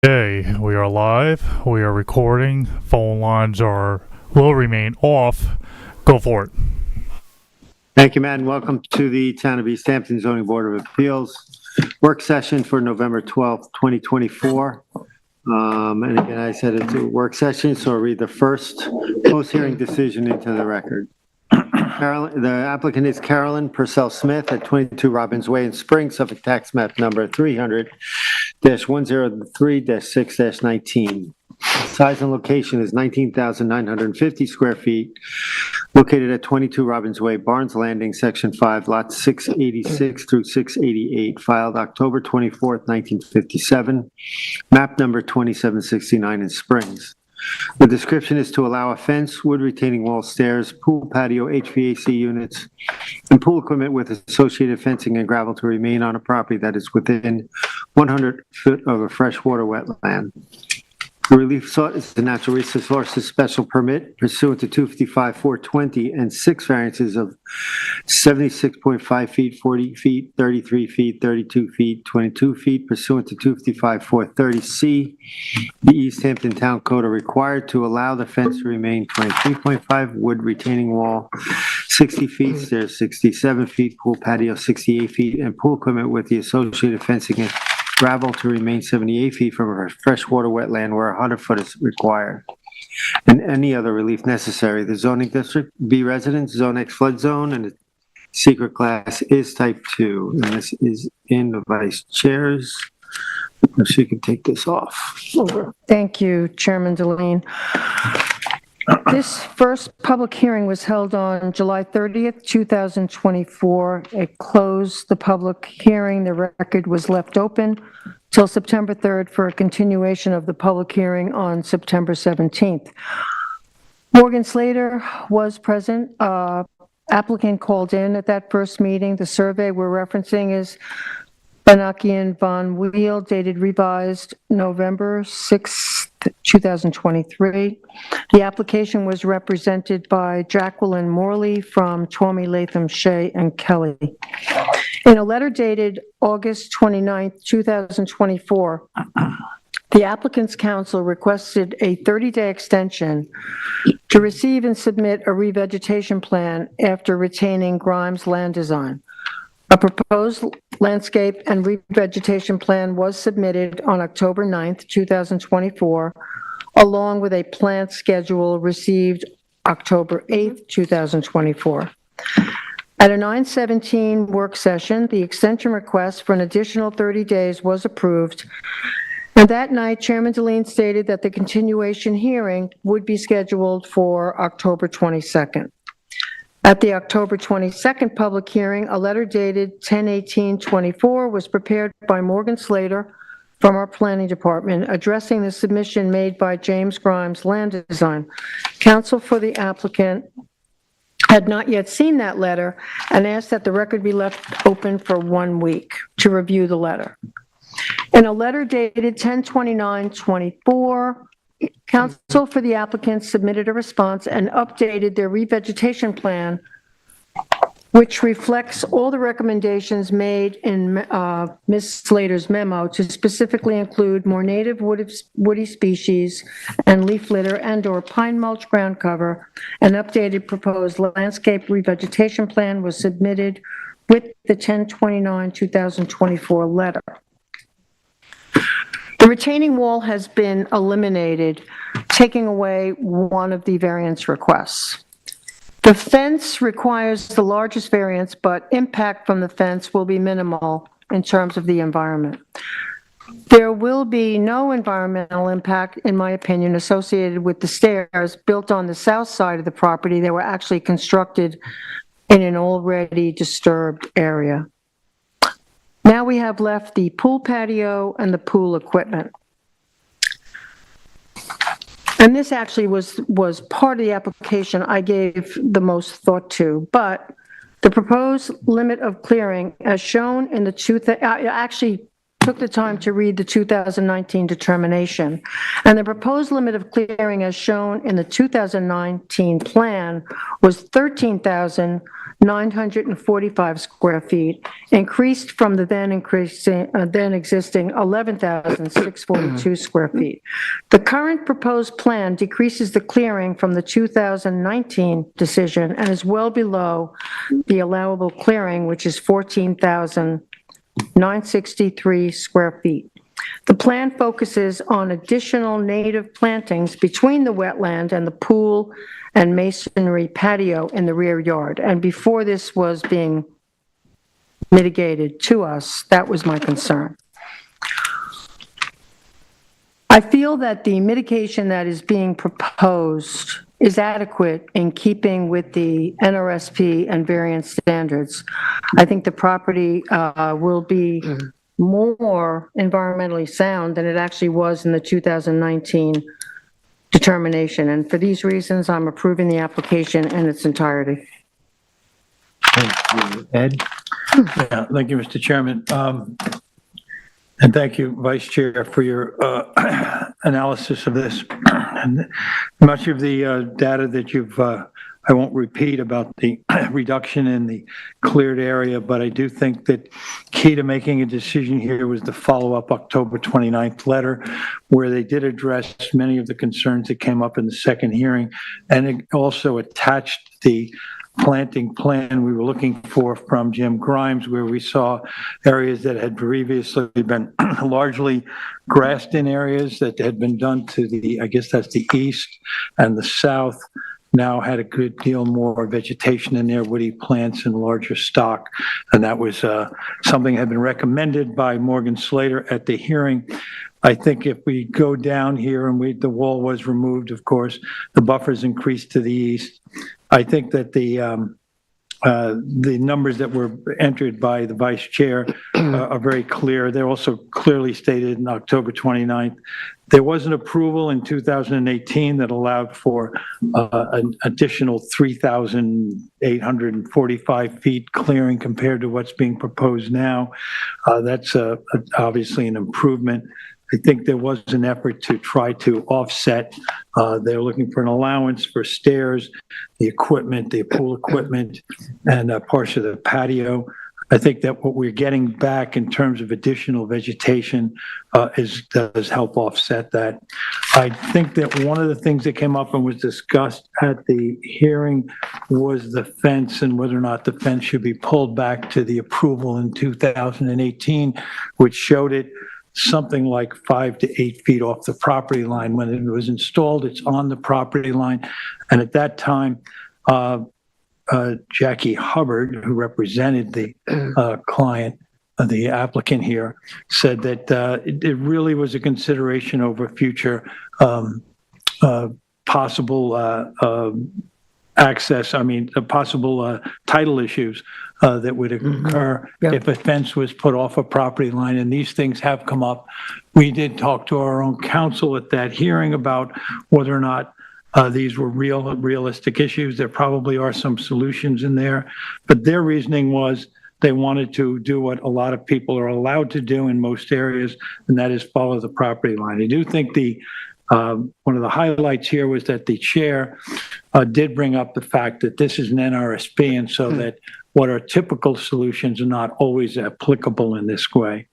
Okay, we are live. We are recording. Phone lines will remain off. Go for it. Thank you, Matt, and welcome to the Town of East Hampton Zoning Board of Appeals work session for November 12th, 2024. And again, I said it's a work session, so I'll read the first post-hearing decision into the record. The applicant is Carolyn Purcell Smith at 22 Robbins Way in Spring, Suffolk Tax Map number 300-103-6-19. Size and location is 19,950 square feet, located at 22 Robbins Way, Barnes Landing, Section 5, lots 686 through 688, filed October 24th, 1957, map number 2769 in Springs. The description is to allow a fence, wood retaining wall, stairs, pool patio, HVAC units, and pool equipment with associated fencing and gravel to remain on a property that is within 100 foot of a freshwater wetland. The relief sought is the Natural Resources Special Permit pursuant to 255-420 and 6 variances of 76.5 feet, 40 feet, 33 feet, 32 feet, 22 feet pursuant to 255-430C. The East Hampton Town Code are required to allow the fence to remain 23.5, wood retaining wall 60 feet, stairs 67 feet, pool patio 68 feet, and pool equipment with the associated fencing and gravel to remain 78 feet from a freshwater wetland where 100 foot is required. And any other relief necessary. The zoning district B residence, zone X flood zone, and the secret class is type 2. And this is in the vice chairs. She can take this off. Thank you, Chairman Deline. This first public hearing was held on July 30th, 2024. It closed the public hearing. The record was left open till September 3rd for a continuation of the public hearing on September 17th. Morgan Slater was present. Applicant called in at that first meeting. The survey we're referencing is Banakian Von Wheel, dated revised November 6th, 2023. The application was represented by Jacqueline Morley from Twomey, Latham, Shea, and Kelly. In a letter dated August 29th, 2024, the applicant's counsel requested a 30-day extension to receive and submit a revegetation plan after retaining Grimes Land Design. A proposed landscape and revegetation plan was submitted on October 9th, 2024, along with a plant schedule received October 8th, 2024. At a 9/17 work session, the extension request for an additional 30 days was approved, and that night, Chairman Deline stated that the continuation hearing would be scheduled for October 22nd. At the October 22nd public hearing, a letter dated 10/18/24 was prepared by Morgan Slater from our planning department addressing the submission made by James Grimes Land Design. Counsel for the applicant had not yet seen that letter and asked that the record be left open for 1 week to review the letter. In a letter dated 10/29/24, counsel for the applicant submitted a response and updated their revegetation plan, which reflects all the recommendations made in Ms. Slater's memo to specifically include more native woody species and leaf litter and/or pine mulch ground cover. An updated proposed landscape revegetation plan was submitted with the 10/29/2024 letter. The retaining wall has been eliminated, taking away one of the variance requests. The fence requires the largest variance, but impact from the fence will be minimal in terms of the environment. There will be no environmental impact, in my opinion, associated with the stairs built on the south side of the property. They were actually constructed in an already disturbed area. Now we have left the pool patio and the pool equipment. And this actually was part of the application I gave the most thought to, but the proposed limit of clearing as shown in the actually took the time to read the 2019 determination, and the proposed limit of clearing as shown in the 2019 plan was 13,945 square feet, increased from the then existing 11,642 square feet. The current proposed plan decreases the clearing from the 2019 decision and is well below the allowable clearing, which is 14,963 square feet. The plan focuses on additional native plantings between the wetland and the pool and masonry patio in the rear yard. And before this was being mitigated to us, that was my concern. I feel that the mitigation that is being proposed is adequate in keeping with the NRSP and variance standards. I think the property will be more environmentally sound than it actually was in the 2019 determination. And for these reasons, I'm approving the application in its entirety. Thank you. Ed? Yeah, thank you, Mr. Chairman. And thank you, Vice Chair, for your analysis of this. And much of the data that you've, I won't repeat about the reduction in the cleared area, but I do think that key to making a decision here was the follow-up October 29th letter, where they did address many of the concerns that came up in the second hearing, and it also attached the planting plan we were looking for from Jim Grimes, where we saw areas that had previously been largely grassed in areas that had been done to the, I guess that's the east and the south, now had a good deal more vegetation in there, woody plants and larger stock. And that was something that had been recommended by Morgan Slater at the hearing. I think if we go down here and the wall was removed, of course, the buffers increased to the east. I think that the numbers that were entered by the vice chair are very clear. They're also clearly stated in October 29th. There was an approval in 2018 that allowed for an additional 3,845 feet clearing compared to what's being proposed now. That's obviously an improvement. I think there was an effort to try to offset. They were looking for an allowance for stairs, the equipment, the pool equipment, and parts of the patio. I think that what we're getting back in terms of additional vegetation does help offset that. I think that one of the things that came up and was discussed at the hearing was the fence and whether or not the fence should be pulled back to the approval in 2018, which showed it something like 5 to 8 feet off the property line. When it was installed, it's on the property line. And at that time, Jackie Hubbard, who represented the client, the applicant here, said that it really was a consideration over future possible access, possible title issues that would occur if a fence was put off a property line, and these things have come up. We did talk to our own counsel at that hearing about whether or not these were realistic issues. There probably are some solutions in there, but their reasoning was they wanted to do what a lot of people are allowed to do in most areas, and that is follow the property line. I do think one of the highlights here was that the chair did bring up the fact that this is an NRSP, and so that what are typical solutions are not always applicable in this way.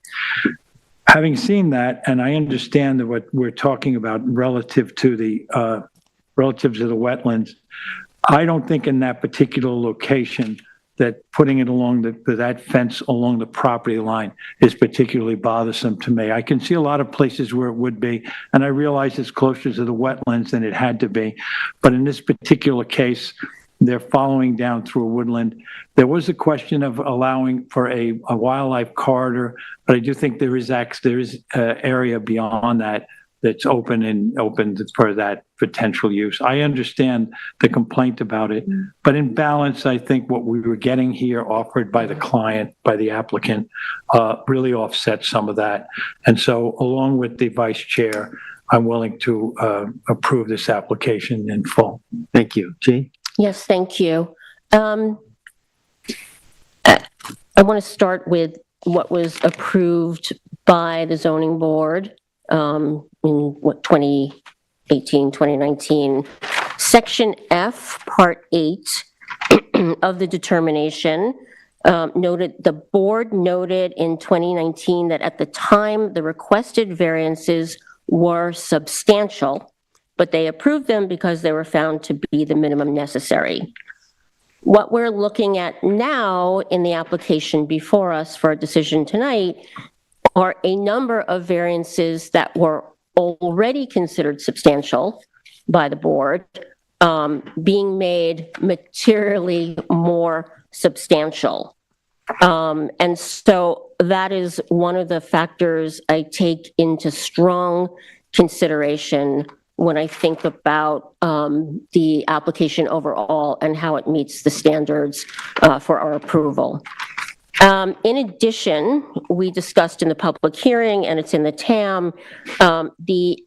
Having seen that, and I understand that what we're talking about relative to the wetlands, I don't think in that particular location that putting it along that fence along the property line is particularly bothersome to me. I can see a lot of places where it would be, and I realize it's closer to the wetlands than it had to be. But in this particular case, they're following down through a woodland. There was a question of allowing for a wildlife corridor, but I do think there is area beyond that that's open for that potential use. I understand the complaint about it, but in balance, I think what we were getting here offered by the client, by the applicant, really offset some of that. And so along with the vice chair, I'm willing to approve this application in full. Thank you. Jean? Yes, thank you. I want to start with what was approved by the zoning board in 2018, 2019. Section F, Part 8 of the determination the board noted in 2019 that at the time the requested variances were substantial, but they approved them because they were found to be the minimum necessary. What we're looking at now in the application before us for a decision tonight are a number of variances that were already considered substantial by the board, being made materially more substantial. And so that is one of the factors I take into strong consideration when I think about the application overall and how it meets the standards for our approval. In addition, we discussed in the public hearing, and it's in the TAM, the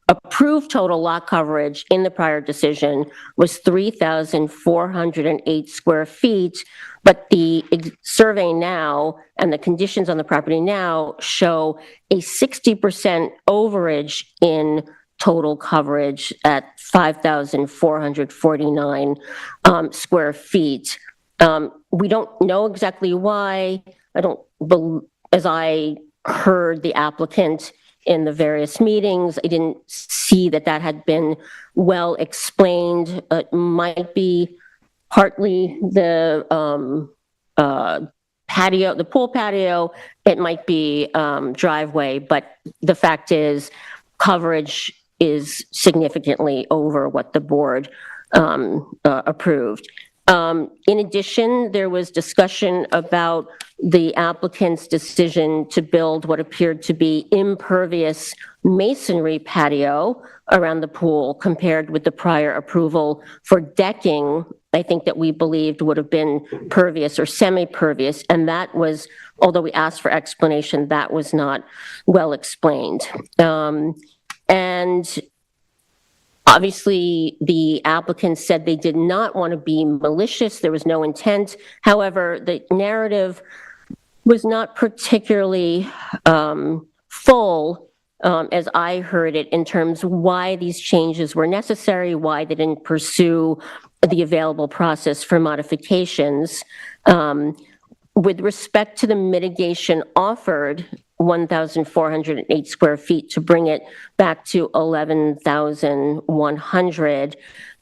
approved total lot coverage in the prior decision was 3,408 square feet, but the survey now and the conditions on the property now show a 60% overage in total coverage at 5,449 square feet. We don't know exactly why. As I heard the applicant in the various meetings, I didn't see that had been well explained. It might be partly the patio, the pool patio. It might be driveway, but the fact is coverage is significantly over what the board approved. In addition, there was discussion about the applicant's decision to build what appeared to be impervious masonry patio around the pool compared with the prior approval for decking, I think that we believed would have been pervious or semi-pervious, and that was, although we asked for explanation, that was not well explained. And obviously, the applicant said they did not want to be malicious. There was no intent. However, the narrative was not particularly full, as I heard it, in terms of why these changes were necessary, why they didn't pursue the available process for modifications. With respect to the mitigation offered, 1,408 square feet to bring it back to 11,100.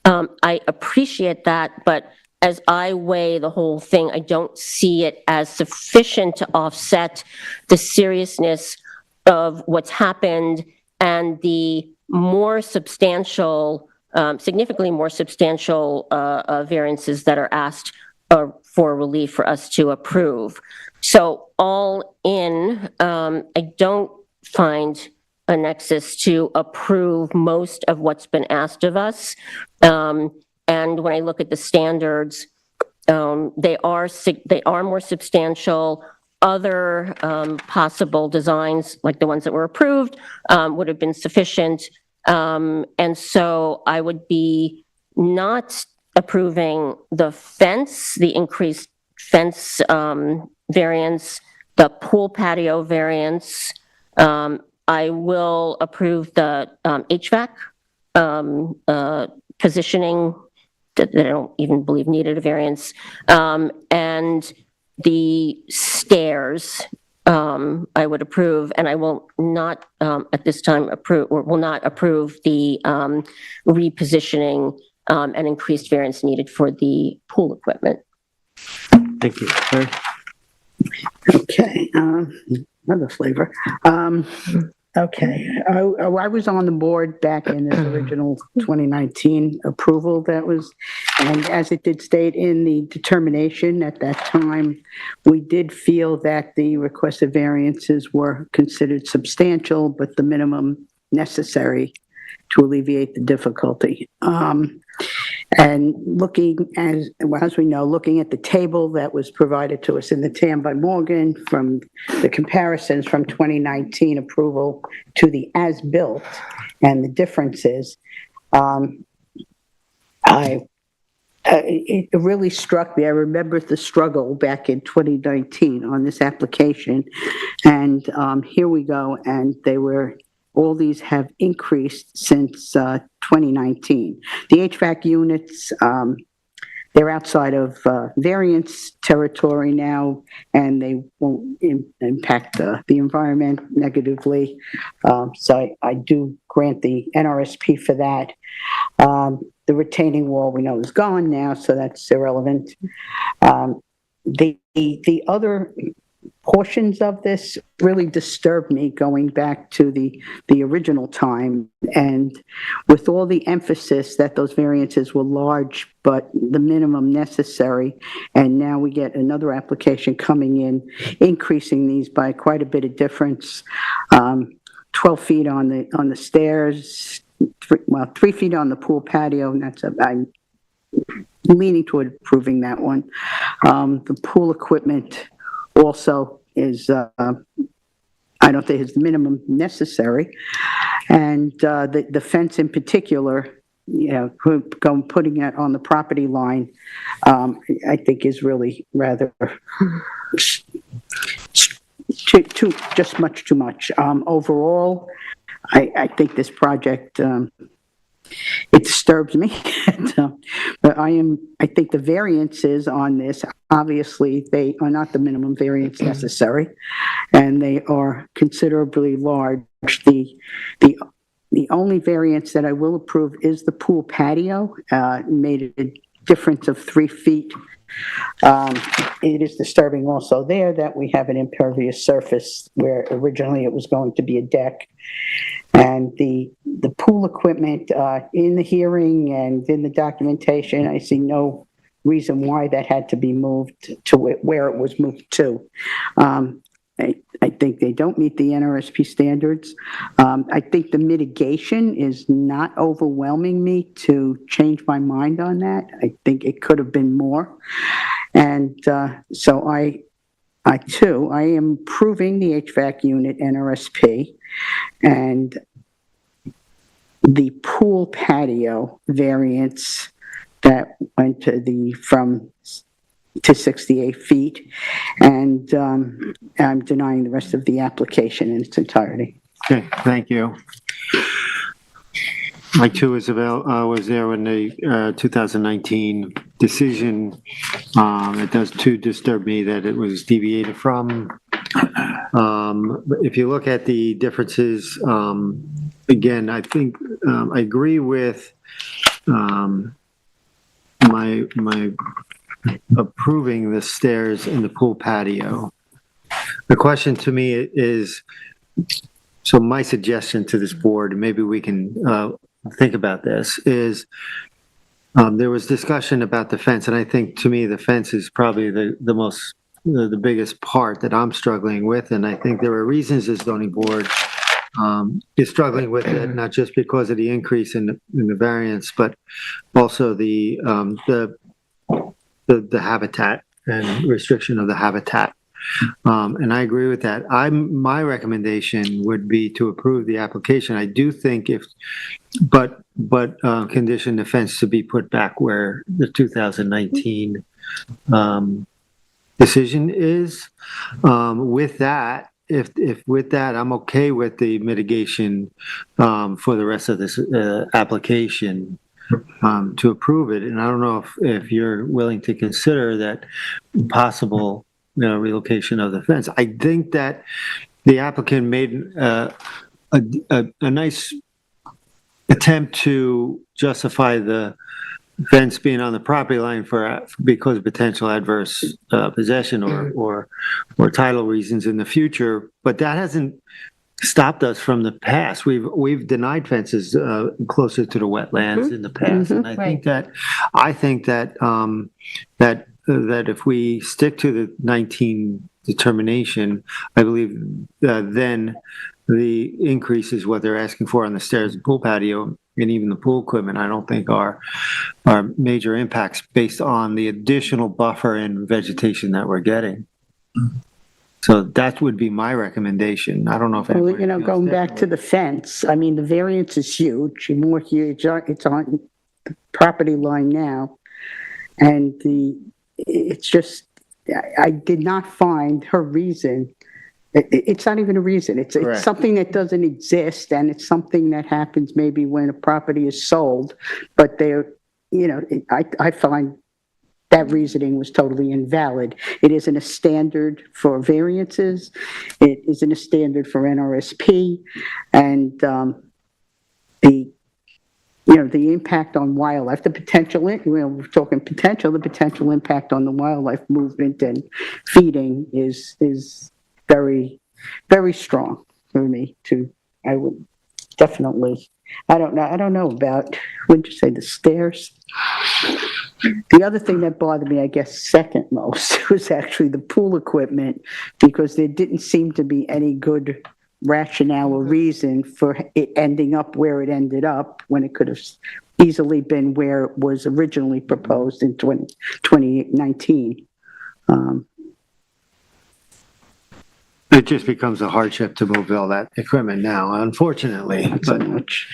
I appreciate that, but as I weigh the whole thing, I don't see it as sufficient to offset the seriousness of what's happened and the more substantial, significantly more substantial variances that are asked for relief for us to approve. So all in, I don't find a nexus to approve most of what's been asked of us. And when I look at the standards, they are more substantial. Other possible designs, like the ones that were approved, would have been sufficient. And so I would be not approving the fence, the increased fence variance, the pool patio variance. I will approve the HVAC positioning that I don't even believe needed a variance. And the stairs, I would approve, and I will not at this time approve, or will not approve the repositioning and increased variance needed for the pool equipment. Thank you. Larry? Okay, another flavor. Okay, I was on the board back in this original 2019 approval that was, and as it did state in the determination at that time, we did feel that the requested variances were considered substantial, but the minimum necessary to alleviate the difficulty. And looking, as we know, looking at the table that was provided to us in the TAM by Morgan from the comparisons from 2019 approval to the as-built and the differences, I it really struck me. I remember the struggle back in 2019 on this application. And here we go, and all these have increased since 2019. The HVAC units, they're outside of variance territory now, and they won't impact the environment negatively. So I do grant the NRSP for that. The retaining wall we know is gone now, so that's irrelevant. The other portions of this really disturbed me going back to the original time, and with all the emphasis that those variances were large but the minimum necessary, and now we get another application coming in increasing these by quite a bit of difference. 12 feet on the stairs, 3 feet on the pool patio, and I'm leaning toward approving that one. The pool equipment also is, I don't think is minimum necessary. And the fence in particular, putting it on the property line, I think is really rather just much too much. Overall, I think this project, it disturbs me. But I think the variances on this, obviously, they are not the minimum variance necessary, and they are considerably large. The only variance that I will approve is the pool patio, made a difference of 3 feet. It is disturbing also there that we have an impervious surface where originally it was going to be a deck. And the pool equipment, in the hearing and in the documentation, I see no reason why that had to be moved to where it was moved to. I think they don't meet the NRSP standards. I think the mitigation is not overwhelming me to change my mind on that. I think it could have been more. And so I am approving the HVAC unit NRSP, and the pool patio variance that went to 68 feet, and I'm denying the rest of the application in its entirety. Okay, thank you. I too was there when the 2019 decision. It does too disturb me that it was deviated from. If you look at the differences, again, I think I agree with my approving the stairs in the pool patio. The question to me is, so my suggestion to this board, maybe we can think about this, is there was discussion about the fence, and I think to me the fence is probably the biggest part that I'm struggling with, and I think there are reasons the zoning board is struggling with it, not just because of the increase in the variance, but also the habitat and restriction of the habitat. And I agree with that. My recommendation would be to approve the application. I do think but condition the fence to be put back where the 2019 decision is. With that, if with that, I'm okay with the mitigation for the rest of this application. To approve it, and I don't know if you're willing to consider that possible relocation of the fence. I think that the applicant made a nice attempt to justify the fence being on the property line because of potential adverse possession or title reasons in the future, but that hasn't stopped us from the past. We've denied fences closer to the wetlands in the past, and I think that that if we stick to the 19 determination, I believe then the increases what they're asking for on the stairs and pool patio and even the pool equipment, I don't think are major impacts based on the additional buffer and vegetation that we're getting. So that would be my recommendation. I don't know if Going back to the fence, I mean, the variance is huge, more huge. It's on the property line now. And it's just, I did not find her reason. It's not even a reason. It's Correct. something that doesn't exist, and it's something that happens maybe when a property is sold, but I find that reasoning was totally invalid. It isn't a standard for variances. It isn't a standard for NRSP. And the impact on wildlife, the potential, we're talking potential, the potential impact on the wildlife movement and feeding is very, very strong for me I would definitely, I don't know about, wouldn't you say, the stairs? The other thing that bothered me, I guess, second most, was actually the pool equipment, because there didn't seem to be any good rationale or reason for it ending up where it ended up, when it could have easily been where it was originally proposed in 2019. It just becomes a hardship to move all that equipment now, unfortunately, So but, much.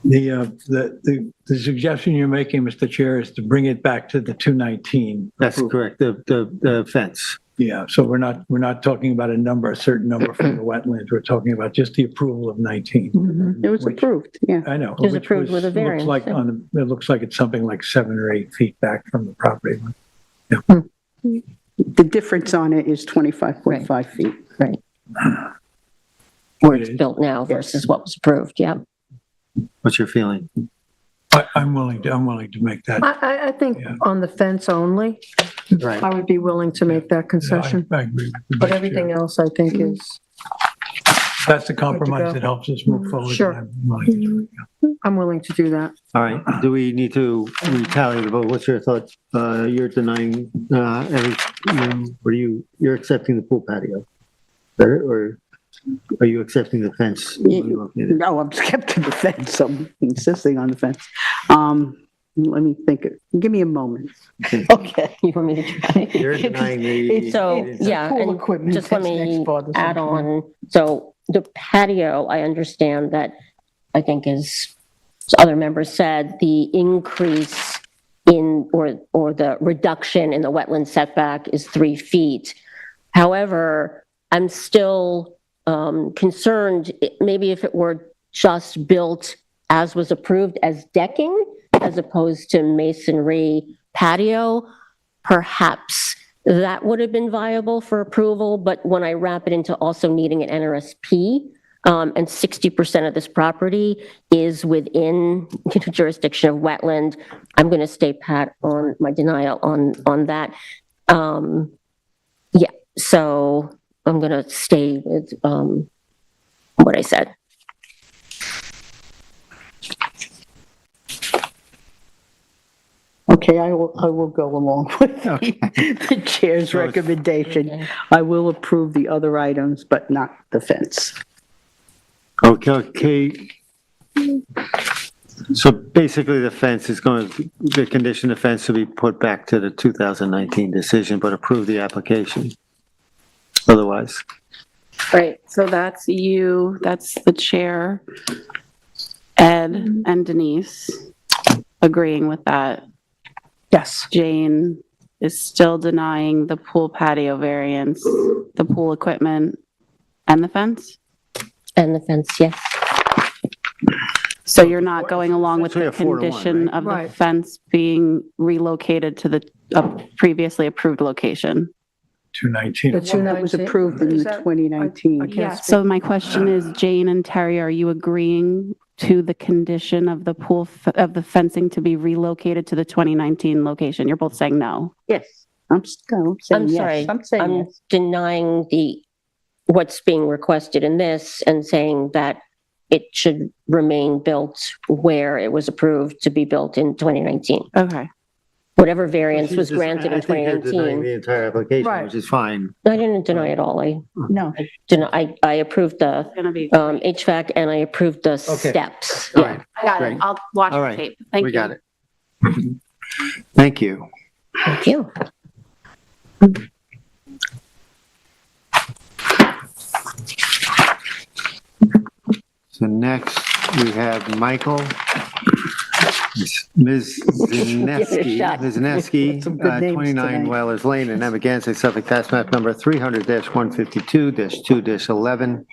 The suggestion you're making, Mr. Chair, is to bring it back to the 219. that's correct, the fence. Yeah, so we're not talking about a certain number from the wetlands. We're talking about just the approval of 19. It was approved, yeah. I know. It was which approved with a variance, Looks like yeah. it looks like it's something like 7 or 8 feet back from the property line. The difference on it is 25.5 feet. Right. Where it's built now versus what was approved, yeah. What's your feeling? I'm willing to make that. I think Yeah. on the fence only, Right. I would be willing to make that concession. I agree with the But Vice everything Chair. else, I think, is, That's the compromise go. that helps us move forward. Sure. I'm willing to do it. I'm willing to do that. All right, do we need to retally the vote? What's your thoughts? You're denying, you're accepting the pool patio? Or are you accepting the fence? No, I'm skeptical of the fence. I'm insisting on the fence. Let me think. Give me a moment. Okay. You want me to try? You're denying the. So, yeah, Pool and equipment, just let that's me next bothers add me. on, so the patio, I understand that, I think as other members said, the increase in, or the reduction in the wetland setback is 3 feet. However, I'm still concerned, maybe if it were just built as was approved as decking, as opposed to masonry patio, perhaps that would have been viable for approval. But when I wrap it into also needing an NRSP, and 60% of this property is within jurisdiction of wetland, I'm going to stay pat on my denial on that. Yeah, so I'm going to stay with what I said. Okay, I will go along with the chair's recommendation. I will approve the other items, but not the fence. Okay. So basically the fence is the condition of fence to be put back to the 2019 decision, but approve the application. Otherwise, Right, so that's you, that's the chair, Ed and Denise agreeing with that. Yes. Jane is still denying the pool patio variance, the pool equipment, and the fence? And the fence, yes. So you're not going along with the Essentially a 4-1, condition right? of the Right. fence being relocated to the previously approved location? 219. The That was 219. approved in Is the that- 2019. I can't Yeah, speak. so my question is, Jane and Terry, are you agreeing to the condition of the of the fencing to be relocated to the 2019 location? You're both saying no. Yes, I'm saying I'm yes. sorry, I'm saying I'm yes. denying what's being requested in this and saying that it should remain built where it was approved to be built in 2019. Okay. Whatever variance was She's just- granted in I think you're denying 2019. the entire application, Right. which is fine. I didn't deny it all. No, I approved the It's gonna be. HVAC and I approved the Okay. steps. All Yeah. right, I got Great. it. I'll watch all the right. tape. Thank you. We got it. Thank you. Thank you. So next we have Michael Ms. Give it a shot. Zineski, Some good names 29 tonight. Whalers Lane in Amagansett, Suffolk, tax map number 300-152-2-11.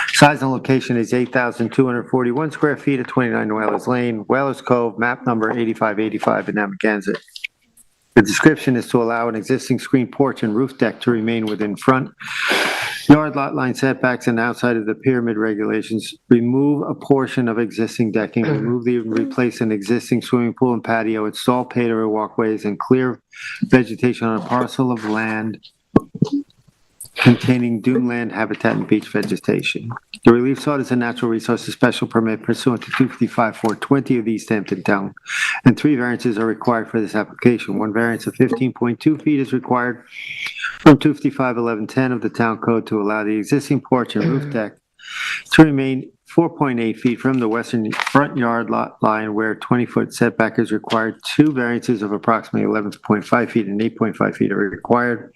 Size and location is 8,241 square feet at 29 Whalers Lane, Whalers Cove, map number 8585 in Amagansett. The description is to allow an existing screen porch and roof deck to remain within front yard lot line setbacks and outside of the pyramid regulations. Remove a portion of existing decking, replace an existing swimming pool and patio, install paved walkways, and clear vegetation on a parcel of land containing dune land habitat and beach vegetation. The relief sought is a natural resources special permit pursuant to 255-420 of the East Hampton Town, and 3 variances are required for this application. 1 variance of 15.2 feet is required from 255-1110 of the Town Code to allow the existing porch and roof deck to remain 4.8 feet from the western front yard lot line where 20-foot setback is required. 2 variances of approximately 11.5 feet and 8.5 feet are required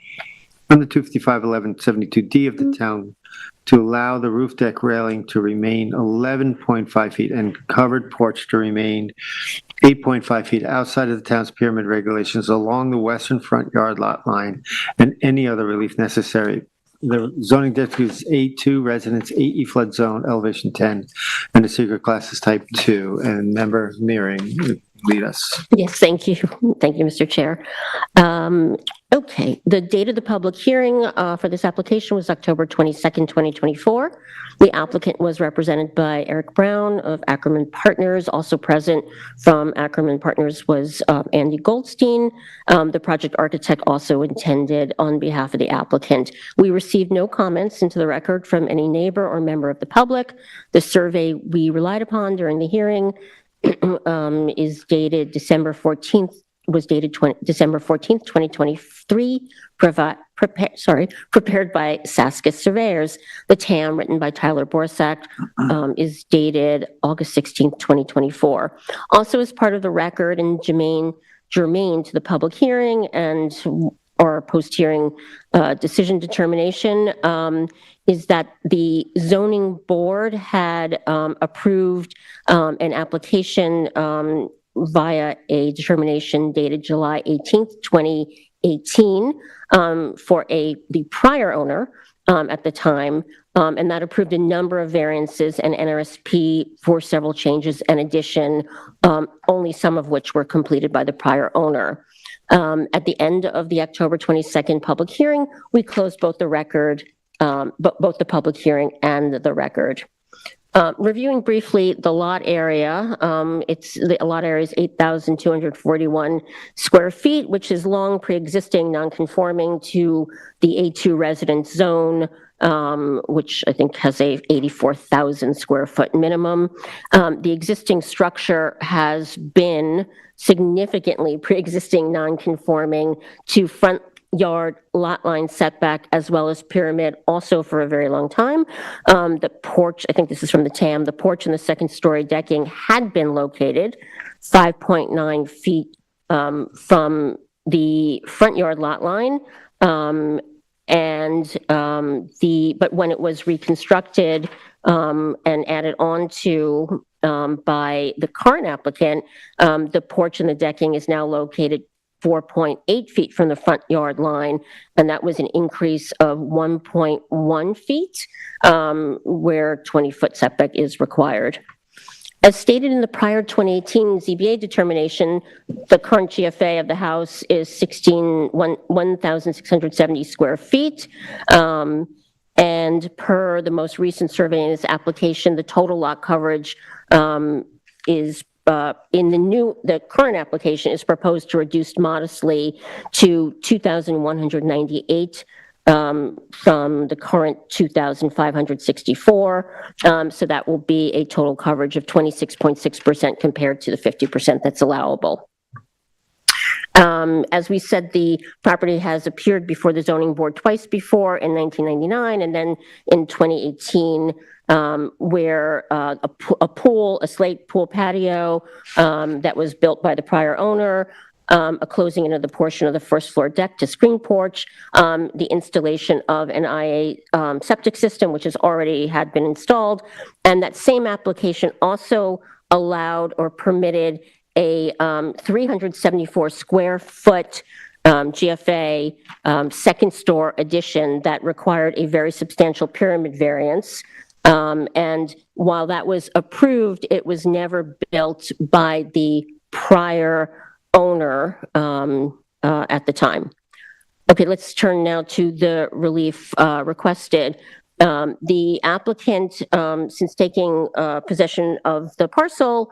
from the 255-1172D of the town to allow the roof deck railing to remain 11.5 feet and covered porch to remain 8.5 feet outside of the town's pyramid regulations along the western front yard lot line and any other relief necessary. The zoning district is A2, residence AE flood zone, elevation 10, and the secret class is type 2. And member Meering, lead us. Yes, thank you. Thank you, Mr. Chair. Okay, the date of the public hearing for this application was October 22nd, 2024. The applicant was represented by Eric Brown of Ackerman Partners. Also present from Ackerman Partners was Andy Goldstein. The project architect also attended on behalf of the applicant. We received no comments into the record from any neighbor or member of the public. The survey we relied upon during the hearing is dated December 14th, December 14th, 2023, prepared by Saskis Surveyors. The TAM, written by Tyler Borsak, is dated August 16th, 2024. Also as part of the record and germane to the public hearing and or post-hearing decision determination is that the zoning board had approved an application via a determination dated July 18th, 2018 for the prior owner at the time, and that approved a number of variances and NRSP for several changes and addition, only some of which were completed by the prior owner. At the end of the October 22nd public hearing, we closed both the record, both the public hearing and the record. Reviewing briefly the lot area, the lot area is 8,241 square feet, which is long pre-existing non-conforming to the A2 residence zone, which I think has a 84,000 square foot minimum. The existing structure has been significantly pre-existing non-conforming to front yard lot line setback as well as pyramid also for a very long time. The porch, I think this is from the TAM, the porch and the second story decking had been located 5.9 feet from the front yard lot line. But when it was reconstructed and added on to by the current applicant, the porch and the decking is now located 4.8 feet from the front yard line, and that was an increase of 1.1 feet where 20-foot setback is required. As stated in the prior 2018 ZBA determination, the current GFA of the house is 1,670 square feet. And per the most recent survey in this application, the total lot coverage is in the current application is proposed to reduce modestly to 2,198 from the current 2,564. So that will be a total coverage of 26.6% compared to the 50% that's allowable. As we said, the property has appeared before the zoning board twice before, in 1999 and then in 2018, where a slate pool patio that was built by the prior owner, a closing into the portion of the first floor deck to screen porch, the installation of an IA septic system, which had been installed, and that same application also allowed or permitted a 374 square foot GFA second store addition that required a very substantial pyramid variance. And while that was approved, it was never built by the prior owner at the time. Okay, let's turn now to the relief requested. The applicant, since taking possession of the parcel,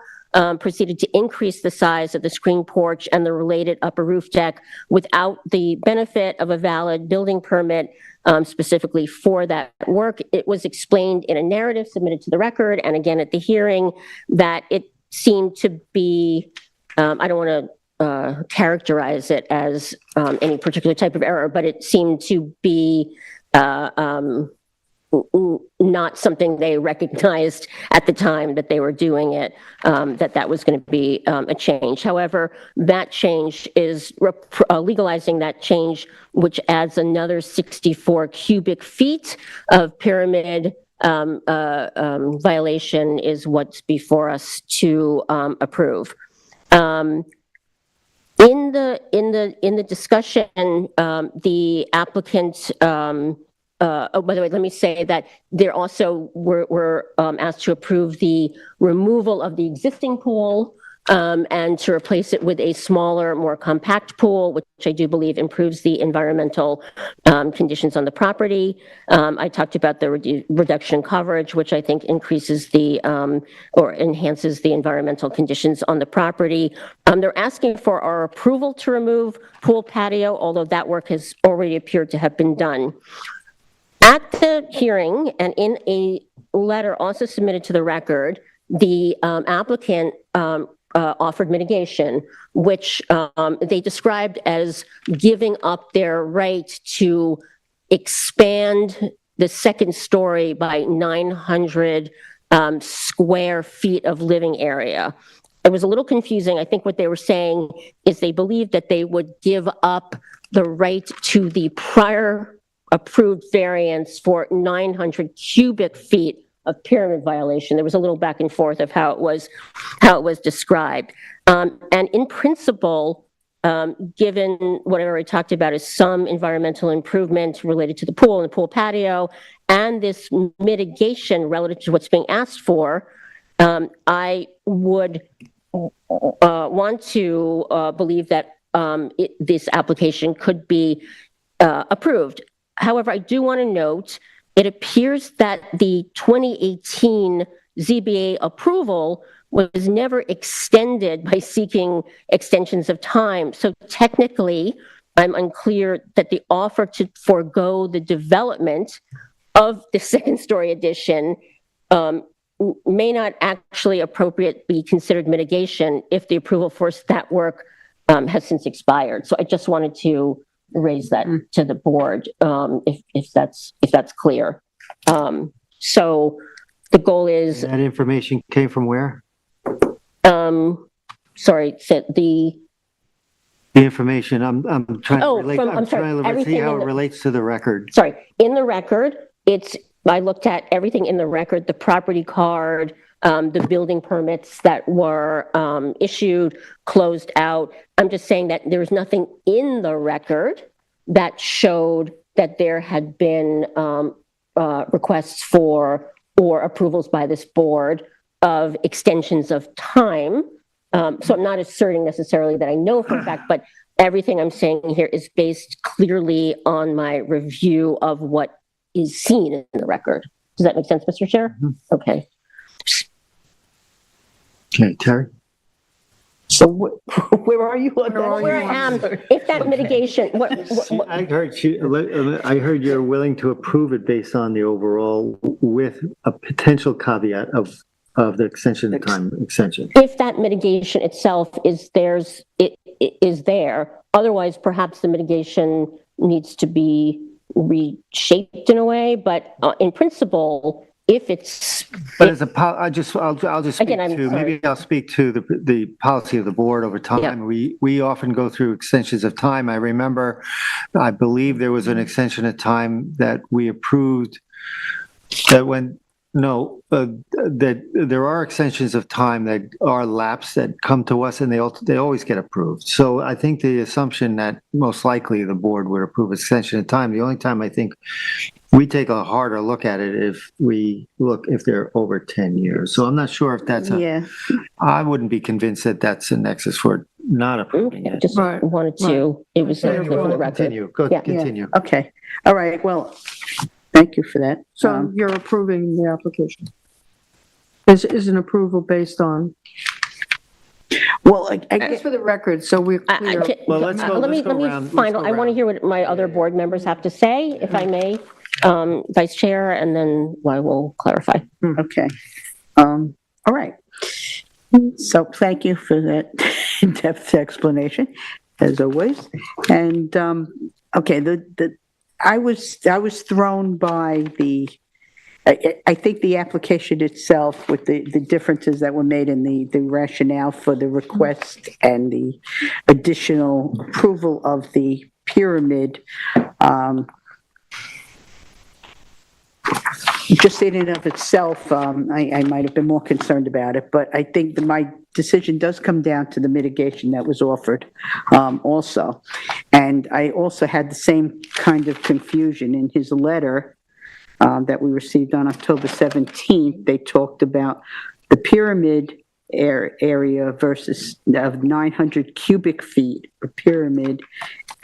proceeded to increase the size of the screen porch and the related upper roof deck without the benefit of a valid building permit specifically for that work. It was explained in a narrative submitted to the record and again at the hearing that it seemed to be, I don't want to characterize it as any particular type of error, but it seemed to be not something they recognized at the time that they were doing it, that was going to be a change. However, that change is legalizing that change, which adds another 64 cubic feet of pyramid violation is what's before us to approve. In the discussion, the applicant, oh, by the way, let me say that there also were asked to approve the removal of the existing pool and to replace it with a smaller, more compact pool, which I do believe improves the environmental conditions on the property. I talked about the reduction in coverage, which I think increases the or enhances the environmental conditions on the property. They're asking for our approval to remove pool patio, although that work has already appeared to have been done. At the hearing and in a letter also submitted to the record, the applicant offered mitigation, which they described as giving up their right to expand the second story by 900 square feet of living area. It was a little confusing. I think what they were saying is they believed that they would give up the right to the prior approved variance for 900 cubic feet of pyramid violation. There was a little back and forth of how it was described. And in principle, given what I already talked about is some environmental improvement related to the pool and the pool patio, and this mitigation relative to what's being asked for, I would want to believe that this application could be approved. However, I do want to note, it appears that the 2018 ZBA approval was never extended by seeking extensions of time. So technically, I'm unclear that the offer to forego the development of the second story addition may not actually appropriately be considered mitigation if the approval for that work has since expired. So I just wanted to raise that to the board, if that's clear. So the goal is. That information came from where? Sorry, so the information, I'm trying to Oh, relate, from- I'm I'm sorry, trying to see everything how in it the- relates to the record. sorry, in the record, I looked at everything in the record, the property card, the building permits that were issued, closed out. I'm just saying that there's nothing in the record that showed that there had been requests for or approvals by this board of extensions of time. So I'm not asserting necessarily that I know for a fact, but everything I'm saying here is based clearly on my review of what is seen in the record. Does that make sense, Mr. Chair? Okay. Okay, Terry? So where are you? Where I am, if that mitigation, I heard you're willing to approve it based on the overall with a potential caveat of the extension of time extension. if that mitigation itself is there, otherwise perhaps the mitigation needs to be reshaped in a way, but in principle, if it's. But as I'll just speak Again, I'm to, sorry. maybe I'll speak to the policy of the board over time. Yeah. We often go through extensions of time. I remember, I believe there was an extension of time that we approved that when No, that there are extensions of time that are lapsed that come to us and they always get approved. So I think the assumption that most likely the board would approve extension of time, the only time I think we take a harder look at it if they're over 10 years. So I'm not sure if that's Yeah, I wouldn't be convinced that that's a nexus for not approving Okay, it. just Right, wanted to, it was clear for the record. Continue, go, Yeah. continue. okay. All right, well, thank you for that. So you're approving the application? Is an approval based on, Well, I just guess, for the record, so we're clear. Well, let's go Let me around, let's final, go I want to around. hear what my other board members have to say, if I may, Vice Chair, and then I will clarify. okay. All right. So thank you for that in-depth explanation, as always. And, okay, I was thrown by I think the application itself with the differences that were made in the rationale for the request and the additional approval of the pyramid, just in and of itself, I might have been more concerned about it, but I think that my decision does come down to the mitigation that was offered, also. And I also had the same kind of confusion in his letter that we received on October 17th. They talked about the pyramid area versus of 900 cubic feet per pyramid,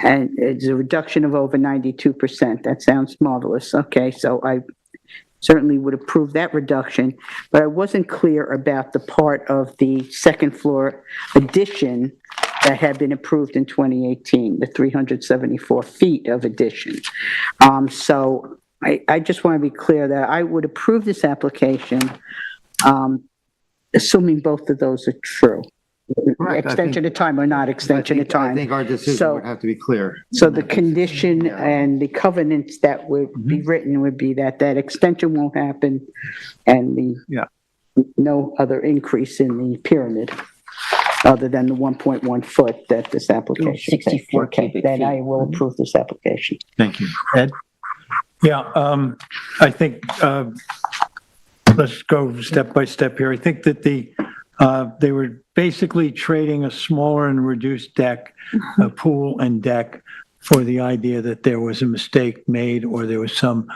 and it's a reduction of over 92%. That sounds marvelous. Okay, so I certainly would approve that reduction, but I wasn't clear about the part of the second floor addition that had been approved in 2018, the 374 feet of addition. So I just want to be clear that I would approve this application, assuming both of those are true. Correct. Extension of time or not extension of I time. think our decision So- would have to be clear. So the condition and the covenants that would be written would be that extension won't happen and no other increase in the pyramid other than the 1.1 foot that this application. 64 Okay, cubic then feet. I will approve this application. Thank you. Ed? Yeah, I think, let's go step by step here. I think that they were basically trading a smaller and reduced deck, a pool and deck, for the idea that there was a mistake made or there was some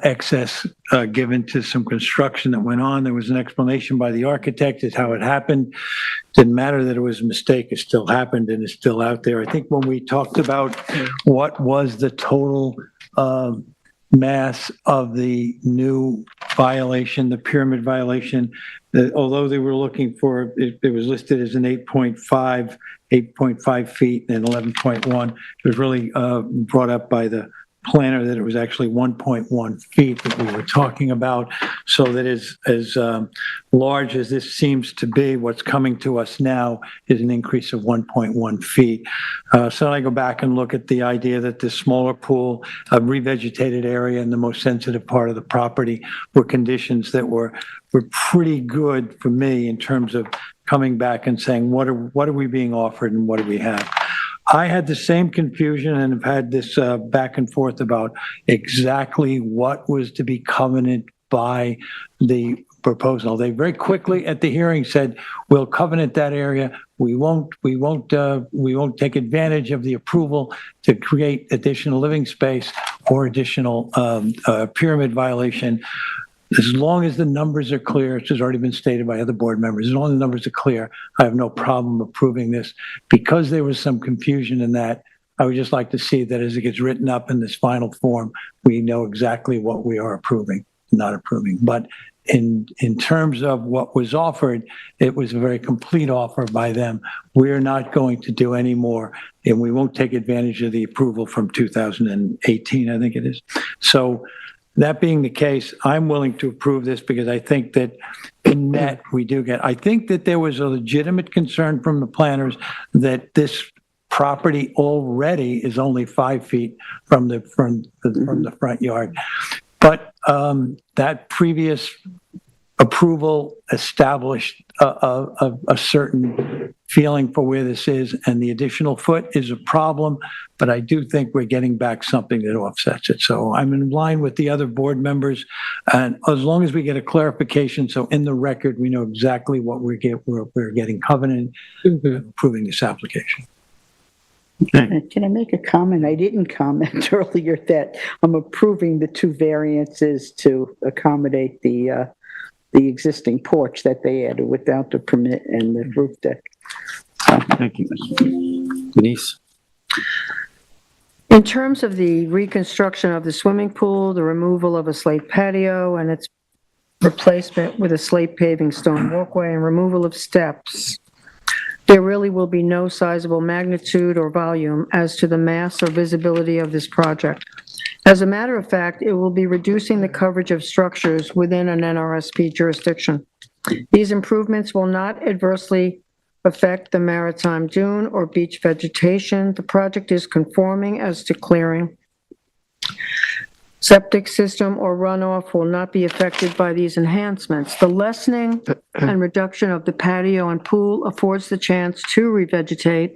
excess given to some construction that went on. There was an explanation by the architect as how it happened. Didn't matter that it was a mistake, it still happened and it's still out there. I think when we talked about what was the total mass of the new violation, the pyramid violation, although they were looking for, it was listed as an 8.5 feet and 11.1. It was really brought up by the planner that it was actually 1.1 feet that we were talking about. So that as large as this seems to be, what's coming to us now is an increase of 1.1 feet. So I go back and look at the idea that this smaller pool, a revegetated area in the most sensitive part of the property were conditions that were pretty good for me in terms of coming back and saying, what are we being offered and what do we have? I had the same confusion and have had this back and forth about exactly what was to be covenanted by the proposal. They very quickly at the hearing said, we'll covenant that area. We won't take advantage of the approval to create additional living space or additional pyramid violation. As long as the numbers are clear, which has already been stated by other board members, as long as the numbers are clear, I have no problem approving this. Because there was some confusion in that, I would just like to see that as it gets written up in this final form, we know exactly what we are approving, not approving. But in terms of what was offered, it was a very complete offer by them. We're not going to do any more, and we won't take advantage of the approval from 2018, I think it is. So that being the case, I'm willing to approve this because I think that in net we do get, I think that there was a legitimate concern from the planners that this property already is only 5 feet from the front yard. But that previous approval established a certain feeling for where this is, and the additional foot is a problem, but I do think we're getting back something that offsets it. So I'm in line with the other board members, and as long as we get a clarification, so in the record, we know exactly what we're getting covenant, approving this application. Can I make a comment? I didn't comment earlier that I'm approving the 2 variances to accommodate the existing porch that they added without the permit and the roof deck. Thank you. Denise? In terms of the reconstruction of the swimming pool, the removal of a slate patio and its replacement with a slate paving stone walkway and removal of steps, there really will be no sizable magnitude or volume as to the mass or visibility of this project. As a matter of fact, it will be reducing the coverage of structures within an NRSP jurisdiction. These improvements will not adversely affect the maritime dune or beach vegetation. The project is conforming as to clearing. Septic system or runoff will not be affected by these enhancements. The lessening and reduction of the patio and pool affords the chance to revegetate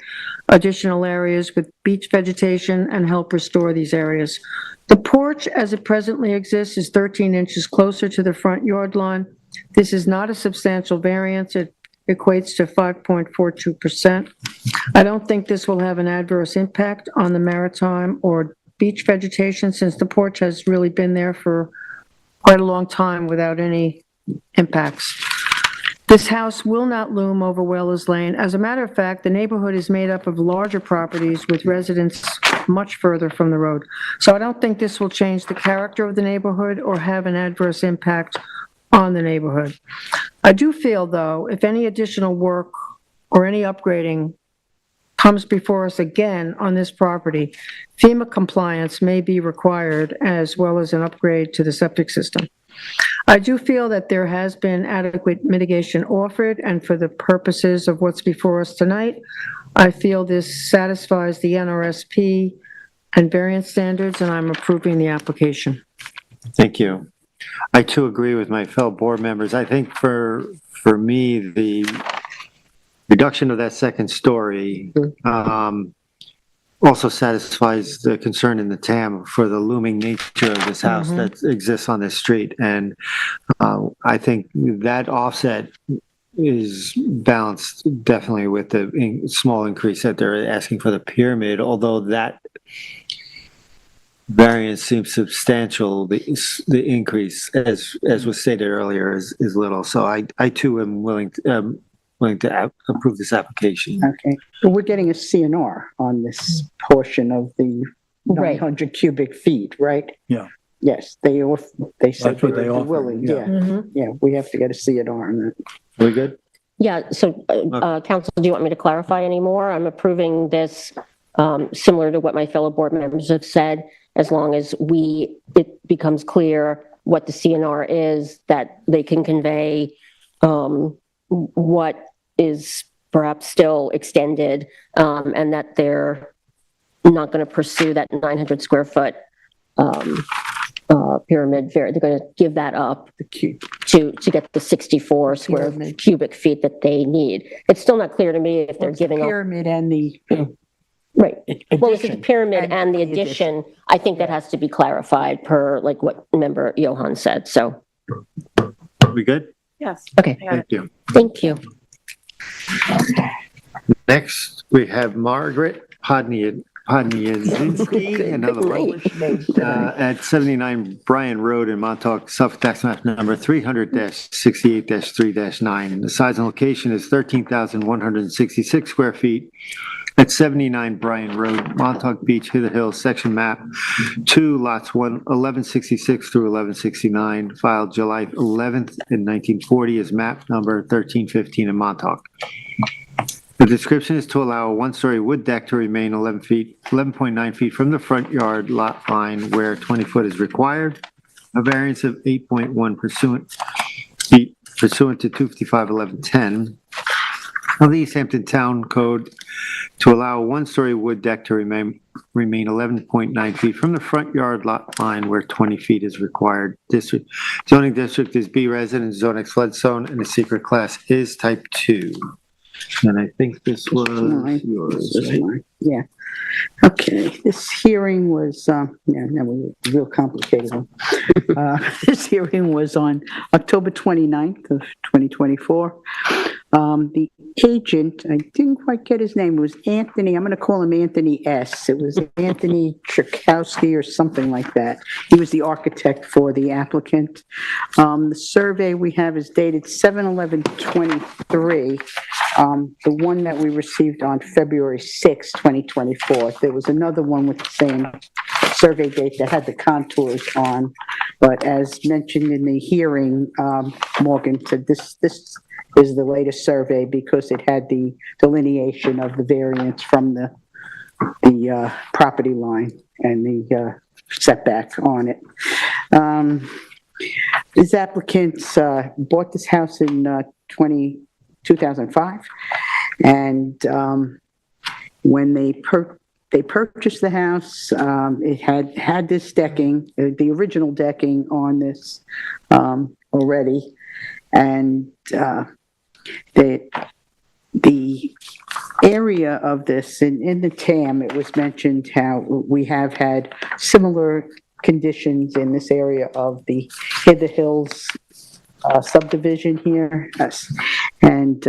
additional areas with beach vegetation and help restore these areas. The porch, as it presently exists, is 13 inches closer to the front yard line. This is not a substantial variance. It equates to 5.42%. I don't think this will have an adverse impact on the maritime or beach vegetation, since the porch has really been there for quite a long time without any impacts. This house will not loom over Weller's Lane. As a matter of fact, the neighborhood is made up of larger properties with residents much further from the road. So I don't think this will change the character of the neighborhood or have an adverse impact on the neighborhood. I do feel, though, if any additional work or any upgrading comes before us again on this property, FEMA compliance may be required, as well as an upgrade to the septic system. I do feel that there has been adequate mitigation offered, and for the purposes of what's before us tonight, I feel this satisfies the NRSP and variance standards, and I'm approving the application. Thank you. I too agree with my fellow board members. I think for me, the reduction of that second story also satisfies the concern in the TAM for the looming nature of this house that exists on this street. And I think that offset is balanced definitely with the small increase that they're asking for the pyramid, although that variance seems substantial. The increase, as was stated earlier, is little. So I too am willing to approve this application. Okay. Well, we're getting a CNR on this portion of the 900 cubic feet, right? Yeah. Yes, they said That's what they they were offered, willing. yeah. Yeah, we have to get a CNR on that. We good? Yeah, so, Council, do you want me to clarify any more? I'm approving this similar to what my fellow board members have said, as long as it becomes clear what the CNR is, that they can convey what is perhaps still extended, and that they're not going to pursue that 900 square foot pyramid. They're going to give that up to get the 64 square cubic feet that they need. It's still not clear to me if they're giving up. Pyramid and the Right. Well, it's the addition. pyramid and the addition. I think that has to be clarified per like what member Johan said. So, We good? Yes. okay. Thank you. Thank you. Next, we have Margaret Podniazinski, another one, at 79 Bryan Road in Montauk, Suffolk, tax map number 300-68-3-9. The size and location is 13,166 square feet at 79 Bryan Road, Montauk Beach, Hither Hills, section map 2, lots 1166 through 1169, filed July 11th in 1940 as map number 1315 in Montauk. The description is to allow a one-story wood deck to remain 11.9 feet from the front yard lot line where 20 foot is required, a variance of 8.1 pursuant to 255-1110. of the East Hampton Town Code to allow a one-story wood deck to remain 11.9 feet from the front yard lot line where 20 feet is required. Zoning district is B residence, zoning flood zone, and the secret class is type 2. And I think this was yours, This is right? mine. Yeah. Okay, this hearing was, that was a real complicated one. This hearing was on October 29th of 2024. The agent, I didn't quite get his name, it was Anthony, I'm going to call him Anthony S. It was Anthony Tchaikovsky or something like that. He was the architect for the applicant. The survey we have is dated 7/11/23. The one that we received on February 6, 2024. There was another one with the same survey date that had the contours on, but as mentioned in the hearing, Morgan said this is the latest survey because it had the delineation of the variance from the property line and the setback on it. These applicants bought this house in 2005, and when they purchased the house, it had this decking, the original decking on this already, and the area of this, in the TAM, it was mentioned how we have had similar conditions in this area of the Hither Hills subdivision here. Yes. And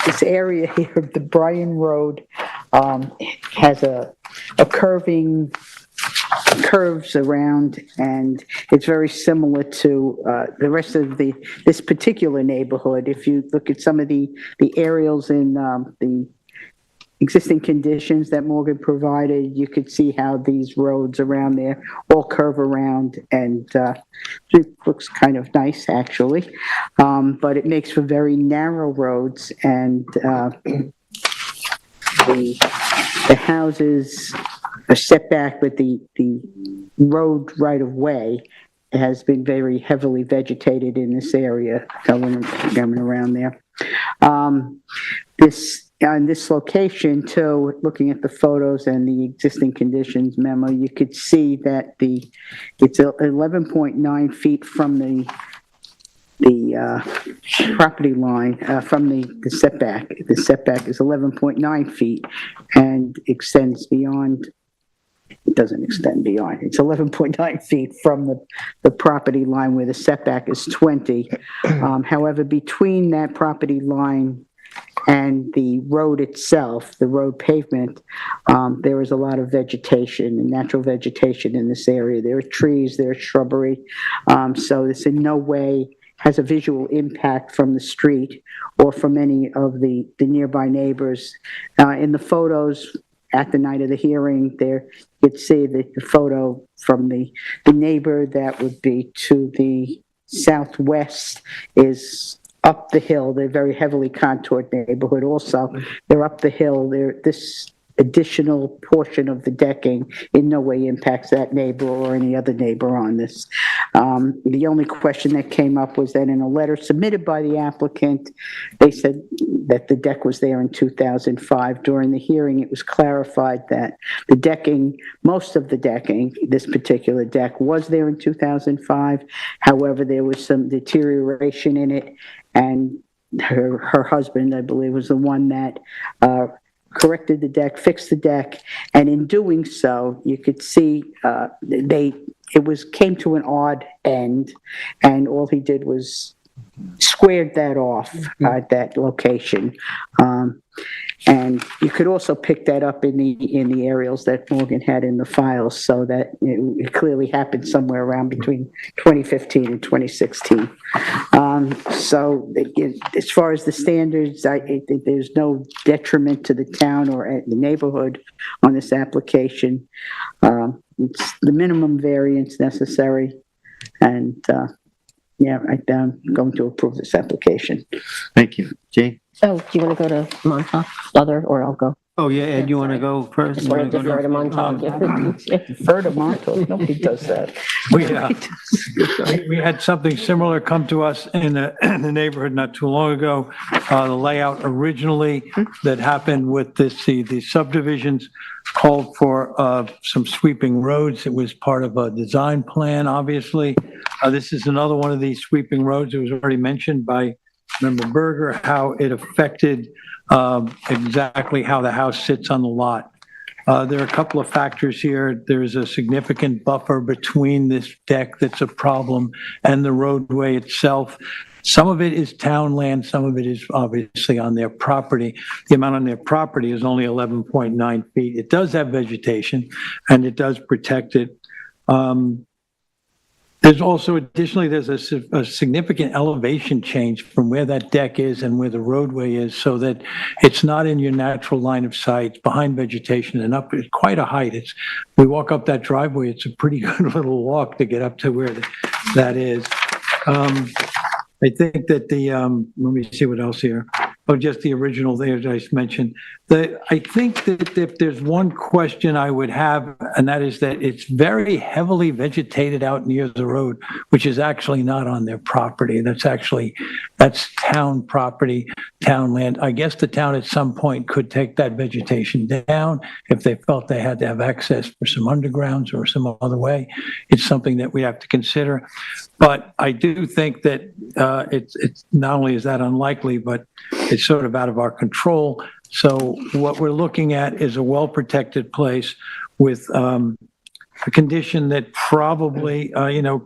this area here, the Bryan Road, has a curves around, and it's very similar to the rest of this particular neighborhood. If you look at some of the aerials in the existing conditions that Morgan provided, you could see how these roads around there all curve around, and it looks kind of nice, actually. But it makes for very narrow roads, and the houses are set back, but the road right of way has been very heavily vegetated in this area, coming around there. On this location, too, looking at the photos and the existing conditions memo, you could see that it's 11.9 feet from the property line, from the setback. The setback is 11.9 feet and extends beyond. It doesn't extend beyond. It's 11.9 feet from the property line where the setback is 20. However, between that property line and the road itself, the road pavement, there is a lot of vegetation and natural vegetation in this area. There are trees, there is shrubbery. So this in no way has a visual impact from the street or from any of the nearby neighbors. In the photos at the night of the hearing, there you could see the photo from the neighbor that would be to the southwest is up the hill. They're very heavily contoured neighborhood also. They're up the hill. This additional portion of the decking in no way impacts that neighbor or any other neighbor on this. The only question that came up was that in a letter submitted by the applicant, they said that the deck was there in 2005. During the hearing, it was clarified that the decking, most of the decking, this particular deck, was there in 2005. However, there was some deterioration in it, and her husband, I believe, was the one that corrected the deck, fixed the deck, and in doing so, you could see came to an odd end, and all he did was squared that off at that location. And you could also pick that up in the aerials that Morgan had in the files, so that it clearly happened somewhere around between 2015 and 2016. So as far as the standards, there's no detriment to the town or the neighborhood on this application. It's the minimum variance necessary, and I'm going to approve this application. Thank you. Jane? Oh, do you want to go to Montauk, other, or I'll go? Oh, yeah, Ed, you want to go first? Just You wanna wanted to go defer to next? Montauk. Defer to Montauk, nobody does that. We had something similar come to us in the neighborhood not too long ago. The layout originally that happened with the subdivisions called for some sweeping roads. It was part of a design plan, obviously. This is another one of these sweeping roads. It was already mentioned by Member Berger, how it affected exactly how the house sits on the lot. There are a couple of factors here. There's a significant buffer between this deck that's a problem and the roadway itself. Some of it is town land, some of it is obviously on their property. The amount on their property is only 11.9 feet. It does have vegetation, and it does protect it. There's also additionally, there's a significant elevation change from where that deck is and where the roadway is, so that it's not in your natural line of sight, it's behind vegetation and up. It's quite a height. We walk up that driveway, it's a pretty good little walk to get up to where that is. I think that let me see what else here. Oh, just the original there, as I mentioned. I think that if there's one question I would have, and that is that it's very heavily vegetated out near the road, which is actually not on their property. That's town property, town land. I guess the town at some point could take that vegetation down if they felt they had to have access for some undergrounds or some other way. It's something that we have to consider. But I do think that it's not only is that unlikely, but it's sort of out of our control. So what we're looking at is a well-protected place with a condition that probably,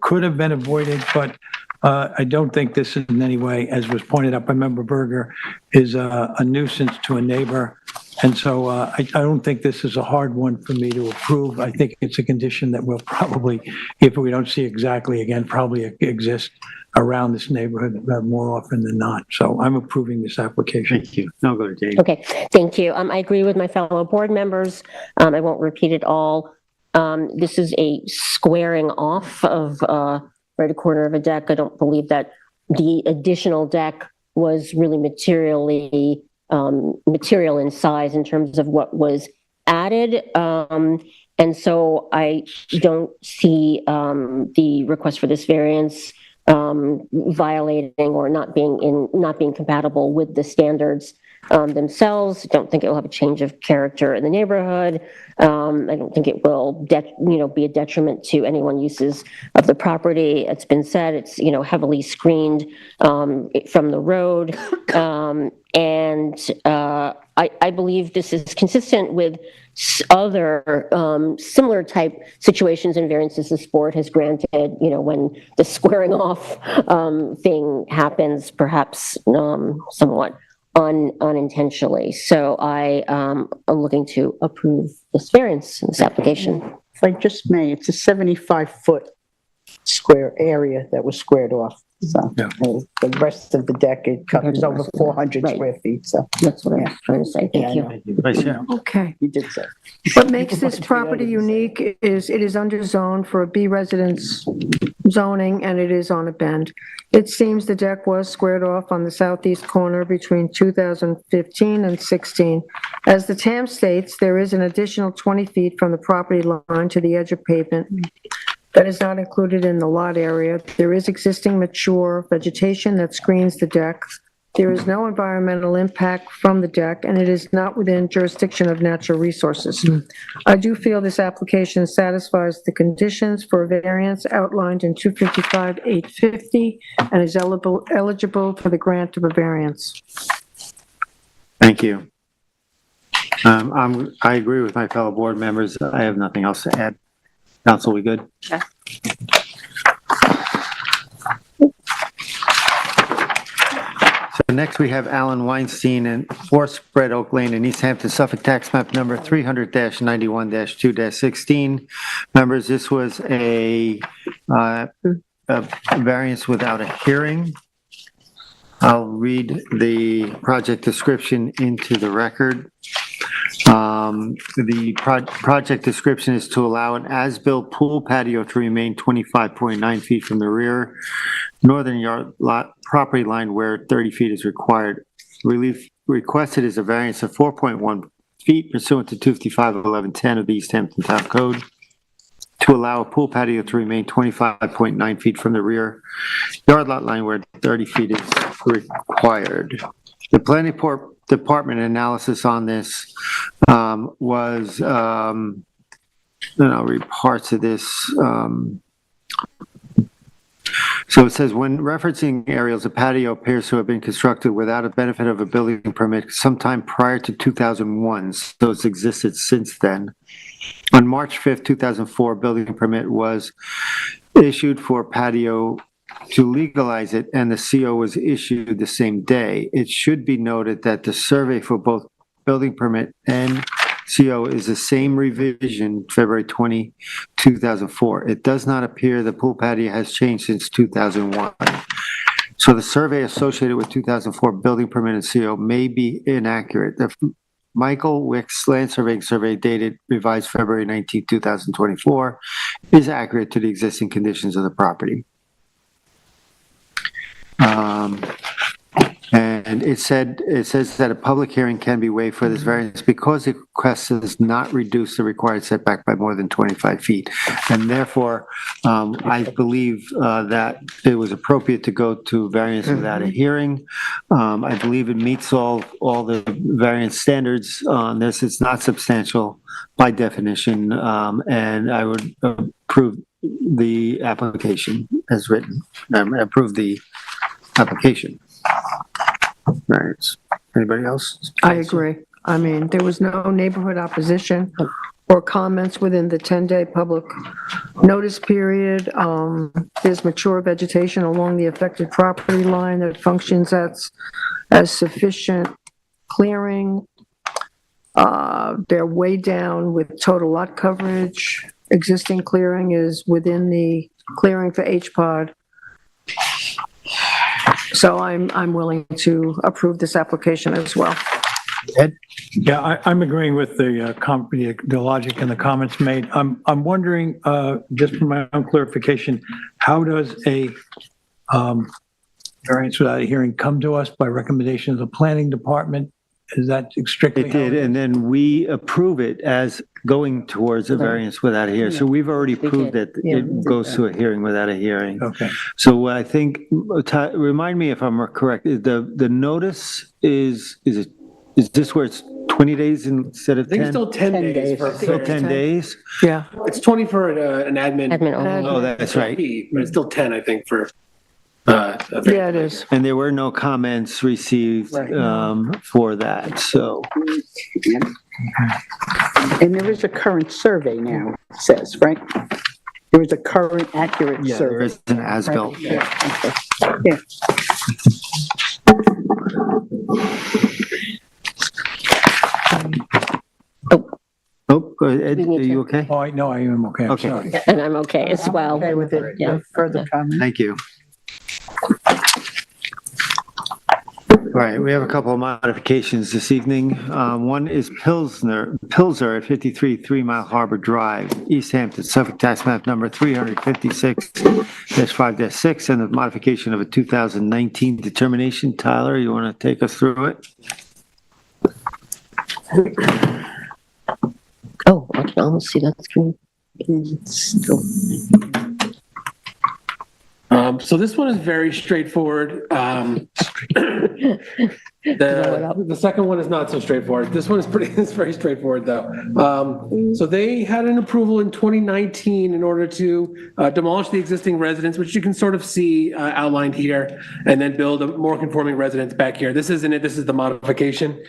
could have been avoided, but I don't think this in any way, as was pointed out by Member Berger, is a nuisance to a neighbor. And so I don't think this is a hard one for me to approve. I think it's a condition that will probably, if we don't see exactly again, probably exist around this neighborhood more often than not. So I'm approving this application. Thank you. Now go to Dave. Okay, thank you. I agree with my fellow board members. I won't repeat it all. This is a squaring off of right a corner of a deck. I don't believe that the additional deck was really material in size in terms of what was added. And so I don't see the request for this variance violating or not being compatible with the standards themselves. I don't think it will have a change of character in the neighborhood. I don't think it will be a detriment to anyone uses of the property. It's been said it's heavily screened from the road, and I believe this is consistent with other similar type situations and variances this board has granted, when the squaring off thing happens, perhaps somewhat unintentionally. So I am looking to approve this variance in this application. If I just may, it's a 75-foot square area that was squared off. So Yeah. the rest of the deck, it covers over 400 Right. square feet. So That's what I was trying to say. Thank you. Vice Chair. Okay. you did say. What makes this property unique is it is underzoned for a B residence zoning, and it is on a bend. It seems the deck was squared off on the southeast corner between 2015 and 16. As the TAM states, there is an additional 20 feet from the property line to the edge of pavement. That is not included in the lot area. There is existing mature vegetation that screens the deck. There is no environmental impact from the deck, and it is not within jurisdiction of natural resources. I do feel this application satisfies the conditions for a variance outlined in 255-850 and is eligible for the grant of a variance. Thank you. I agree with my fellow board members. I have nothing else to add. Council, we good? Yeah. So next we have Alan Weinstein and 4 Spread Oak Lane in East Hampton, Suffolk, tax map number 300-91-2-16. Members, this was a variance without a hearing. I'll read the project description into the record. The project description is to allow an as-built pool patio to remain 25.9 feet from the rear northern yard lot property line where 30 feet is required. Relief requested is a variance of 4.1 feet pursuant to 255-1110 of the East Hampton Town Code to allow a pool patio to remain 25.9 feet from the rear yard lot line where 30 feet is required. The planning department analysis on this was, and I'll read parts of this. So it says, when referencing areas, a patio appears to have been constructed without a benefit of a building permit sometime prior to 2001, so it's existed since then. On March 5th, 2004, a building permit was issued for patio to legalize it, and the CO was issued the same day. It should be noted that the survey for both building permit and CO is the same revision, February 20, 2004. It does not appear the pool patio has changed since 2001. So the survey associated with 2004 building permit and CO may be inaccurate. The Michael Wick's land survey dated revised February 19, 2024 is accurate to the existing conditions of the property. And it says that a public hearing can be waived for this variance because the request does not reduce the required setback by more than 25 feet. And therefore, I believe that it was appropriate to go to variance without a hearing. I believe it meets all the variance standards on this. It's not substantial by definition, and I would approve the application as written. Approve the application. Variance. Anybody else? I agree. I mean, there was no neighborhood opposition or comments within the 10-day public notice period. There's mature vegetation along the affected property line that functions as sufficient clearing. They're way down with total lot coverage. Existing clearing is within the clearing for HPOD. So I'm willing to approve this application as well. Ed? Yeah, I'm agreeing with the logic and the comments made. I'm wondering, just for my own clarification, how does a variance without a hearing come to us by recommendation of the planning department? Is that strictly? It did, and then we approve it as going towards a variance without a hearing. So we've already proved that it goes to a hearing without a hearing. Okay. So what I think, remind me if I'm correct, the notice is this where it's 20 days instead of I think 10? it's still 10 days. Still 10 days? Yeah. It's 20 for an admin. Admin only. Oh, that's right. fee, But it's still 10, I think, for. Yeah, it is. And there were no comments received for that, so. And there is a current survey now, it says, right? There is a current accurate Yeah, survey. there is an as-built. Right, yeah, okay. Yeah. Oh, go ahead. Ed, are you okay? Oh, no, I am okay. I'm Okay. sorry. And I'm okay as well. Okay with it, Yeah. no further comment? Thank you. All right, we have a couple of modifications this evening. One is Pilsner at 53 3 Mile Harbor Drive, East Hampton, Suffolk Tax Map number 356-5-6, and the modification of a 2019 determination. Tyler, you want to take us through it? Oh, I can almost see that screen. So this one is very straightforward. The second one is not so straightforward. This one is it's very straightforward though. So they had an approval in 2019 in order to demolish the existing residence, which you can sort of see outlined here, and then build a more conforming residence back here. This isn't it. This is the modification.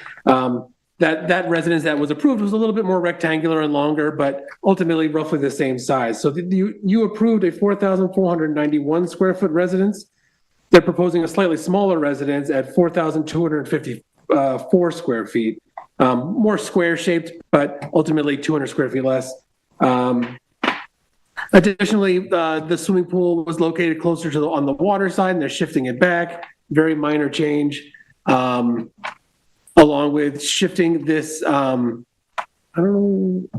That residence that was approved was a little bit more rectangular and longer, but ultimately roughly the same size. So you approved a 4,491 square foot residence. They're proposing a slightly smaller residence at 4,254 square feet, more square shaped, but ultimately 200 square feet less. Additionally, the swimming pool was located closer to on the water side, and they're shifting it back. Very minor change. Along with shifting this, I don't know,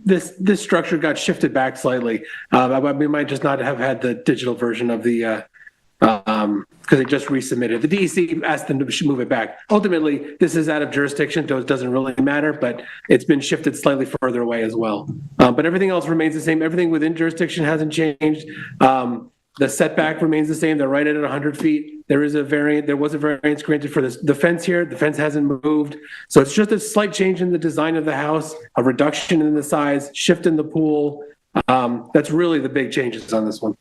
this structure got shifted back slightly. We might just not have had the digital version of the because they just resubmitted. The DEC asked them to move it back. Ultimately, this is out of jurisdiction, so it doesn't really matter, but it's been shifted slightly further away as well. But everything else remains the same. Everything within jurisdiction hasn't changed. The setback remains the same. They're right at 100 feet. There was a variance granted for the fence here. The fence hasn't moved. So it's just a slight change in the design of the house, a reduction in the size, shift in the pool. That's really the big changes on this one.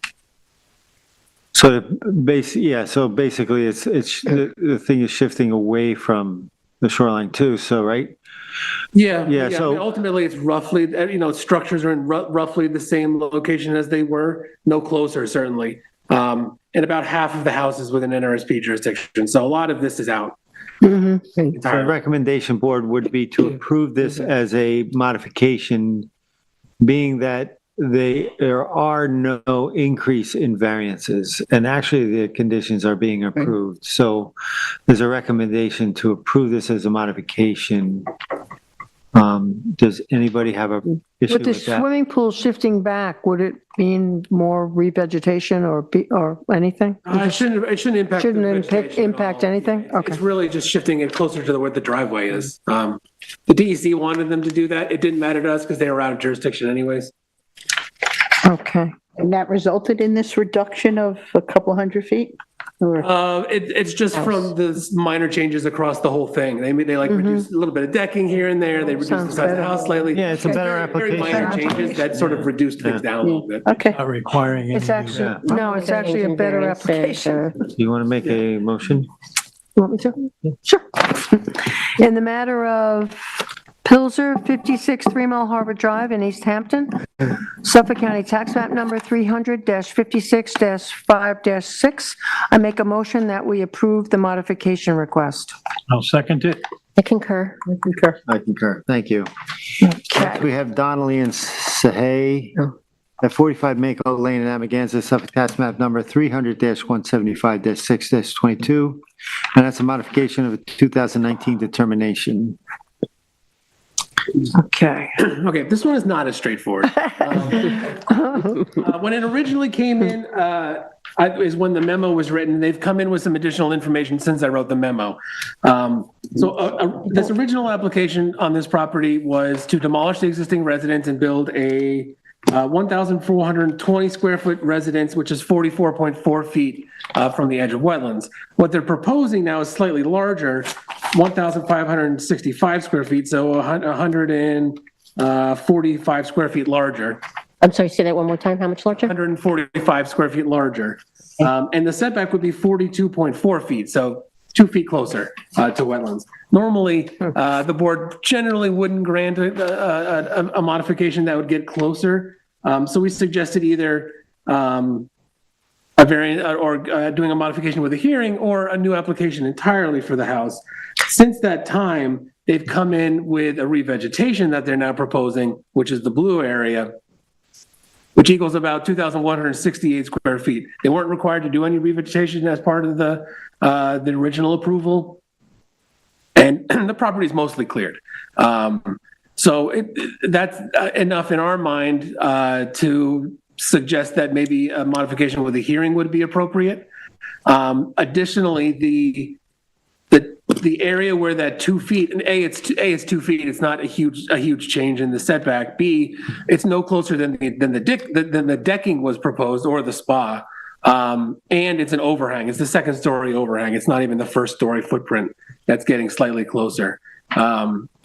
So basically it's the thing is shifting away from the shoreline too, so right? Yeah. So I mean, ultimately, it's roughly, structures are in roughly the same location as they were, no closer, certainly. And about half of the house is within NRSP jurisdiction. So a lot of this is out. So the recommendation board would be to approve this as a modification, being that there are no increase in variances, and actually the conditions are being approved. So there's a recommendation to approve this as a modification. Does anybody have a issue With the with that? swimming pool shifting back, would it mean more revegetation or anything? It shouldn't impact. Impact anything? Okay. It's really just shifting it closer to where the driveway is. The DEC wanted them to do that. It didn't matter to us because they were out of jurisdiction anyways. Okay. And that resulted in this reduction of a couple hundred feet? Or It's just from the minor changes across the whole thing. They reduced a little bit of decking here and there. They reduced the size of the house slightly. Yeah, it's a better Very minor application. changes that sort of reduced things down a little bit. Okay. Not requiring any. It's actually, no, it's actually a better application. Do you want to make a motion? You want me to? Sure. In the matter of Pilzer, 56 3 Mile Harbor Drive in East Hampton, Suffolk County Tax Map Number 300-56-5-6, I make a motion that we approve the modification request. I'll second it. I concur. I concur. Thank you. Okay. We have Donnelly and Sahay at 45 Mako Lane in Amagansett, Suffolk Tax Map Number 300-175-6-22, and that's a modification of a 2019 determination. Okay. Okay, this one is not as straightforward. When it originally came in, is when the memo was written. They've come in with some additional information since I wrote the memo. This original application on this property was to demolish the existing residence and build a 1,420 square foot residence, which is 44.4 feet from the edge of wetlands. What they're proposing now is slightly larger, 1,565 square feet, so 145 square feet larger. I'm sorry, say that one more time. How much larger? 145 square feet larger. And the setback would be 42.4 feet, so 2 feet closer to wetlands. Normally, the board generally wouldn't grant a modification that would get closer. So we suggested either a variant or doing a modification with a hearing or a new application entirely for the house. Since that time, they've come in with a revegetation that they're now proposing, which is the blue area, which equals about 2,168 square feet. They weren't required to do any revegetation as part of the original approval, and the property is mostly cleared. So that's enough in our mind to suggest that maybe a modification with a hearing would be appropriate. Additionally, the area where that 2 feet, and it's 2 feet. It's not a huge change in the setback. B, it's no closer than the decking was proposed or the spa. And it's an overhang. It's the second story overhang. It's not even the first story footprint that's getting slightly closer.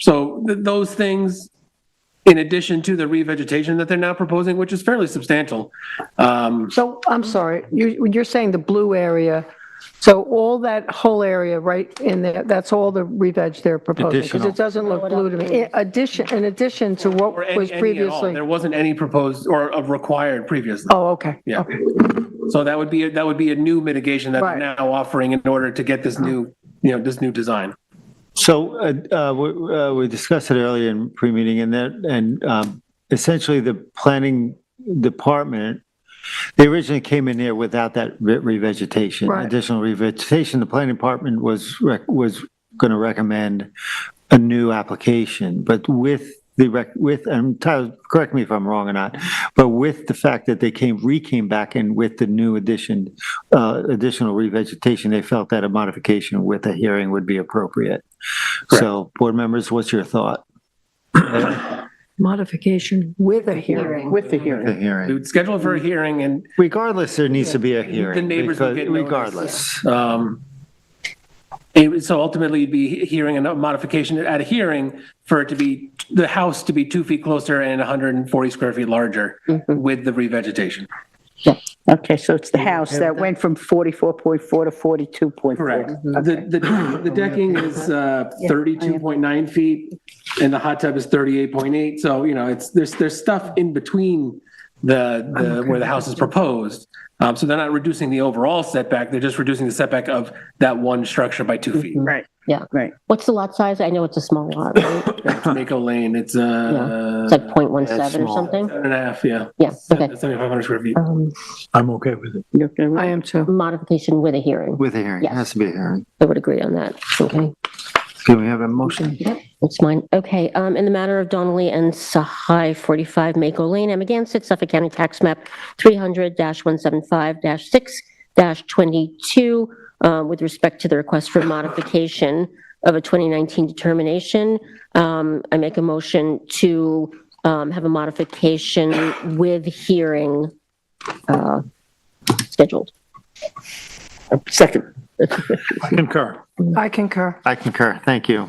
So those things, in addition to the revegetation that they're now proposing, which is fairly substantial. So I'm sorry, you're saying the blue area, so all that whole area right in there, that's all the re-veg they're proposing? Because it doesn't look blue to me. In addition to what Or was any at all. previously? There wasn't any proposed or required previously. Oh, okay. Yeah. Okay. So that would be a new mitigation that Right. they're now offering in order to get this new design. So we discussed it earlier in pre-meeting, and essentially the planning department, they originally came in here without that revegetation, Right. additional revegetation. The planning department was going to recommend a new application, but with and Tyler, correct me if I'm wrong or not, but with the fact that they came back and with the new additional revegetation, they felt that a modification with a hearing would be appropriate. So, board members, what's your thought? Modification with a hearing. With the The hearing. We hearing. would schedule it for a hearing and Regardless, there needs to be a hearing. the neighbors will because- get notice. Regardless. So ultimately, you'd be hearing a modification at a hearing for it to be, the house to be 2 feet closer and 140 square feet larger with the revegetation. Okay, so it's the house that went from 44.4 to 42.4. Correct. The decking is 32.9 feet and the hot tub is 38.8. So, you know, there's stuff in between where the house is proposed. So they're not reducing the overall setback, they're just reducing the setback of that one structure by 2 feet. Right. Yeah. Right. What's the lot size? I know it's a small lot, right? It's Mako Lane, it's It's like 0.17 or small. something? 7.5, yeah. Yeah, okay. 7,500 square feet. I'm okay with it. You okay with I it? am too. Modification with a hearing. With a hearing, Yes. has to be a hearing. I would agree on that. Okay. Can we have a motion? That's mine. Okay, in the matter of Donnelly and Sahai, 45 Mako Lane, Amagansett, Suffolk County Tax Map 300-175-6-22, with respect to the request for modification of a 2019 determination, I make a motion to have a modification with hearing scheduled. Second. I concur. I concur. I concur, thank you.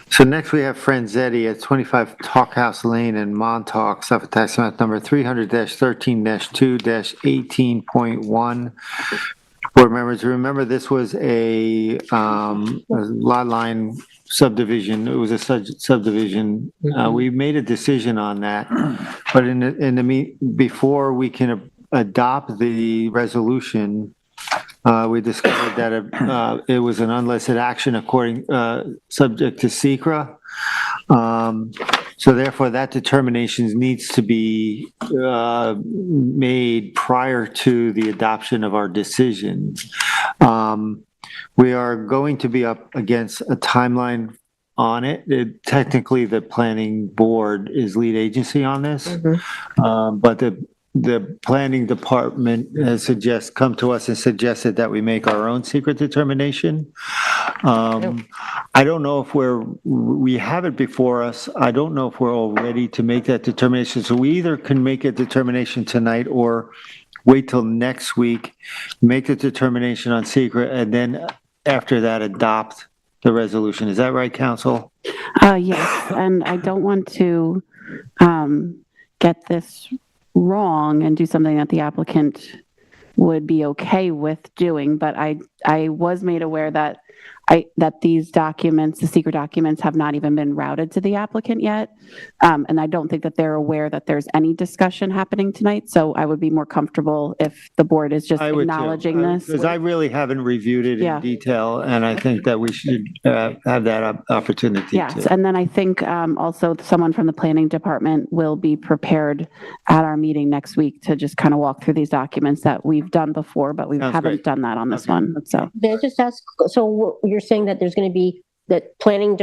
So next we have Franzetti at 25 Talkhouse Lane in Montauk, Suffolk Tax Map number 300-13-2-18.1. Board members, remember this was a lot line subdivision. It was a subdivision. We made a decision on that, but before we can adopt the resolution, we discovered that it was an unlisted action subject to secra. So therefore, that determination needs to be made prior to the adoption of our decisions. We are going to be up against a timeline on it. Technically, the planning board is lead agency on this, but the planning department has come to us and suggested that we make our own secret determination. I don't know if we have it before us. I don't know if we're all ready to make that determination. So we either can make a determination tonight or wait till next week, make the determination on secret, and then after that, adopt the resolution. Is that right, counsel? Yes, and I don't want to get this wrong and do something that the applicant would be okay with doing, but I was made aware that these documents, the secret documents, have not even been routed to the applicant yet. And I don't think that they're aware that there's any discussion happening tonight. So I would be more comfortable if the board is just acknowledging this. Because I really haven't reviewed it Yeah. in detail, and I think that we should have that opportunity Yes, to. and then I think also someone from the planning department will be prepared at our meeting next week to just kind of walk through these documents that we've done before, but we Sounds haven't great. done that on this Okay. one, so. May I just ask, so you're saying that there's going to be, that planning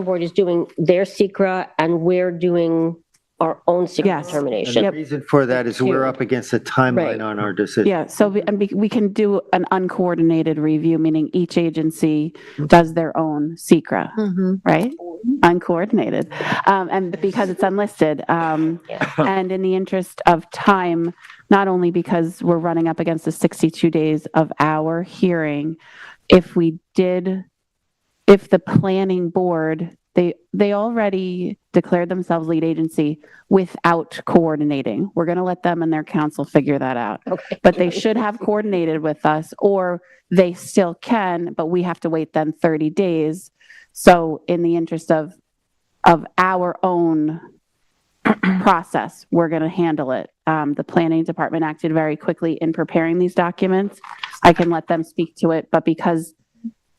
board is doing their secra and we're doing our own secret Yes. And determination? the reason for that is we're up against a timeline Right. on our decision. Yeah, so we can do an uncoordinated review, meaning each agency does their own secra, right? Uncoordinated, and because it's unlisted. And in the interest of time, not only because we're running up against the 62 days of our hearing, if the planning board, they already declared themselves lead agency without coordinating. We're going to let them and their council figure that out. Okay. But they should have coordinated with us, or they still can, but we have to wait then 30 days. So in the interest of our own process, we're going to handle it. The planning department acted very quickly in preparing these documents. I can let them speak to it, but because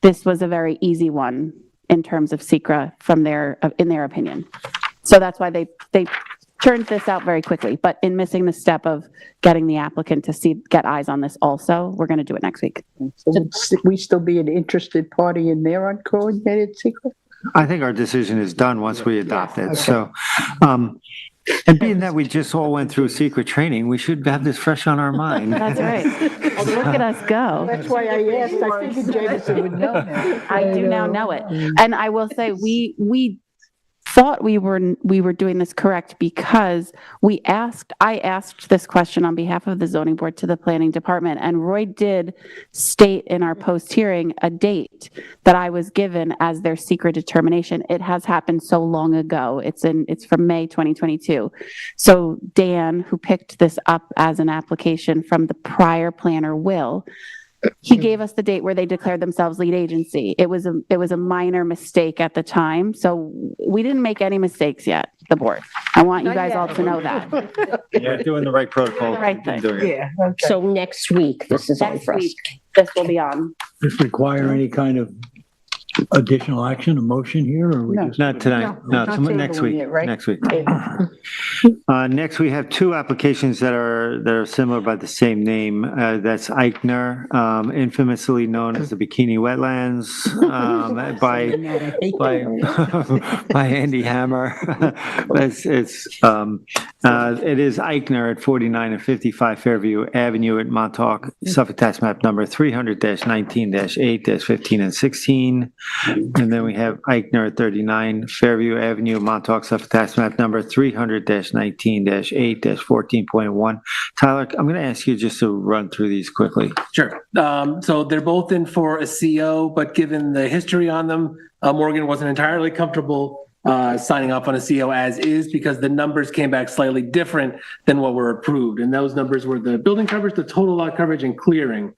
this was a very easy one in terms of secra in their opinion. So that's why they turned this out very quickly, but in missing the step of getting the applicant to get eyes on this also, we're going to do it next week. So would we still be an interested party in their uncoordinated secret? I think our decision is done once we adopt it, so, and being that we just all went through secret training, we should have this fresh on our mind. That's right. Look at us go. That's why I asked, I figured Jameson would know now. I do now know it. And I will say, we thought we were doing this correct because I asked this question on behalf of the zoning board to the planning department, and Roy did state in our post-hearing a date that I was given as their secret determination. It has happened so long ago. It's from May 2022. So Dan, who picked this up as an application from the prior planner, Will, he gave us the date where they declared themselves lead agency. It was a minor mistake at the time, so we didn't make any mistakes yet, the board. I want you guys all to know that. You're doing the right protocol. The right thing. Doing it. Yeah, okay. So next week, this is on Next for us. week, this will be on. Does this require any kind of additional action, a motion here, or we No. just? Not tonight, no, not next tabling week, it, right? next week. Next, we have two applications that are similar by the same name. That's Eichner, infamously known as the Bikini Wetlands, by Andy Hammer. It is Eichner at 49 and 55 Fairview Avenue at Montauk, Suffolk Tax Map number 300-19-8-15 and 16. And then we have Eichner at 39 Fairview Avenue, Montauk, Suffolk Tax Map number 300-19-8-14.1. Tyler, I'm going to ask you just to run through these quickly. Sure. So they're both in for a CO, but given the history on them, Morgan wasn't entirely comfortable signing off on a CO as is because the numbers came back slightly different than what were approved. And those numbers were the building coverage, the total lot coverage, and clearing.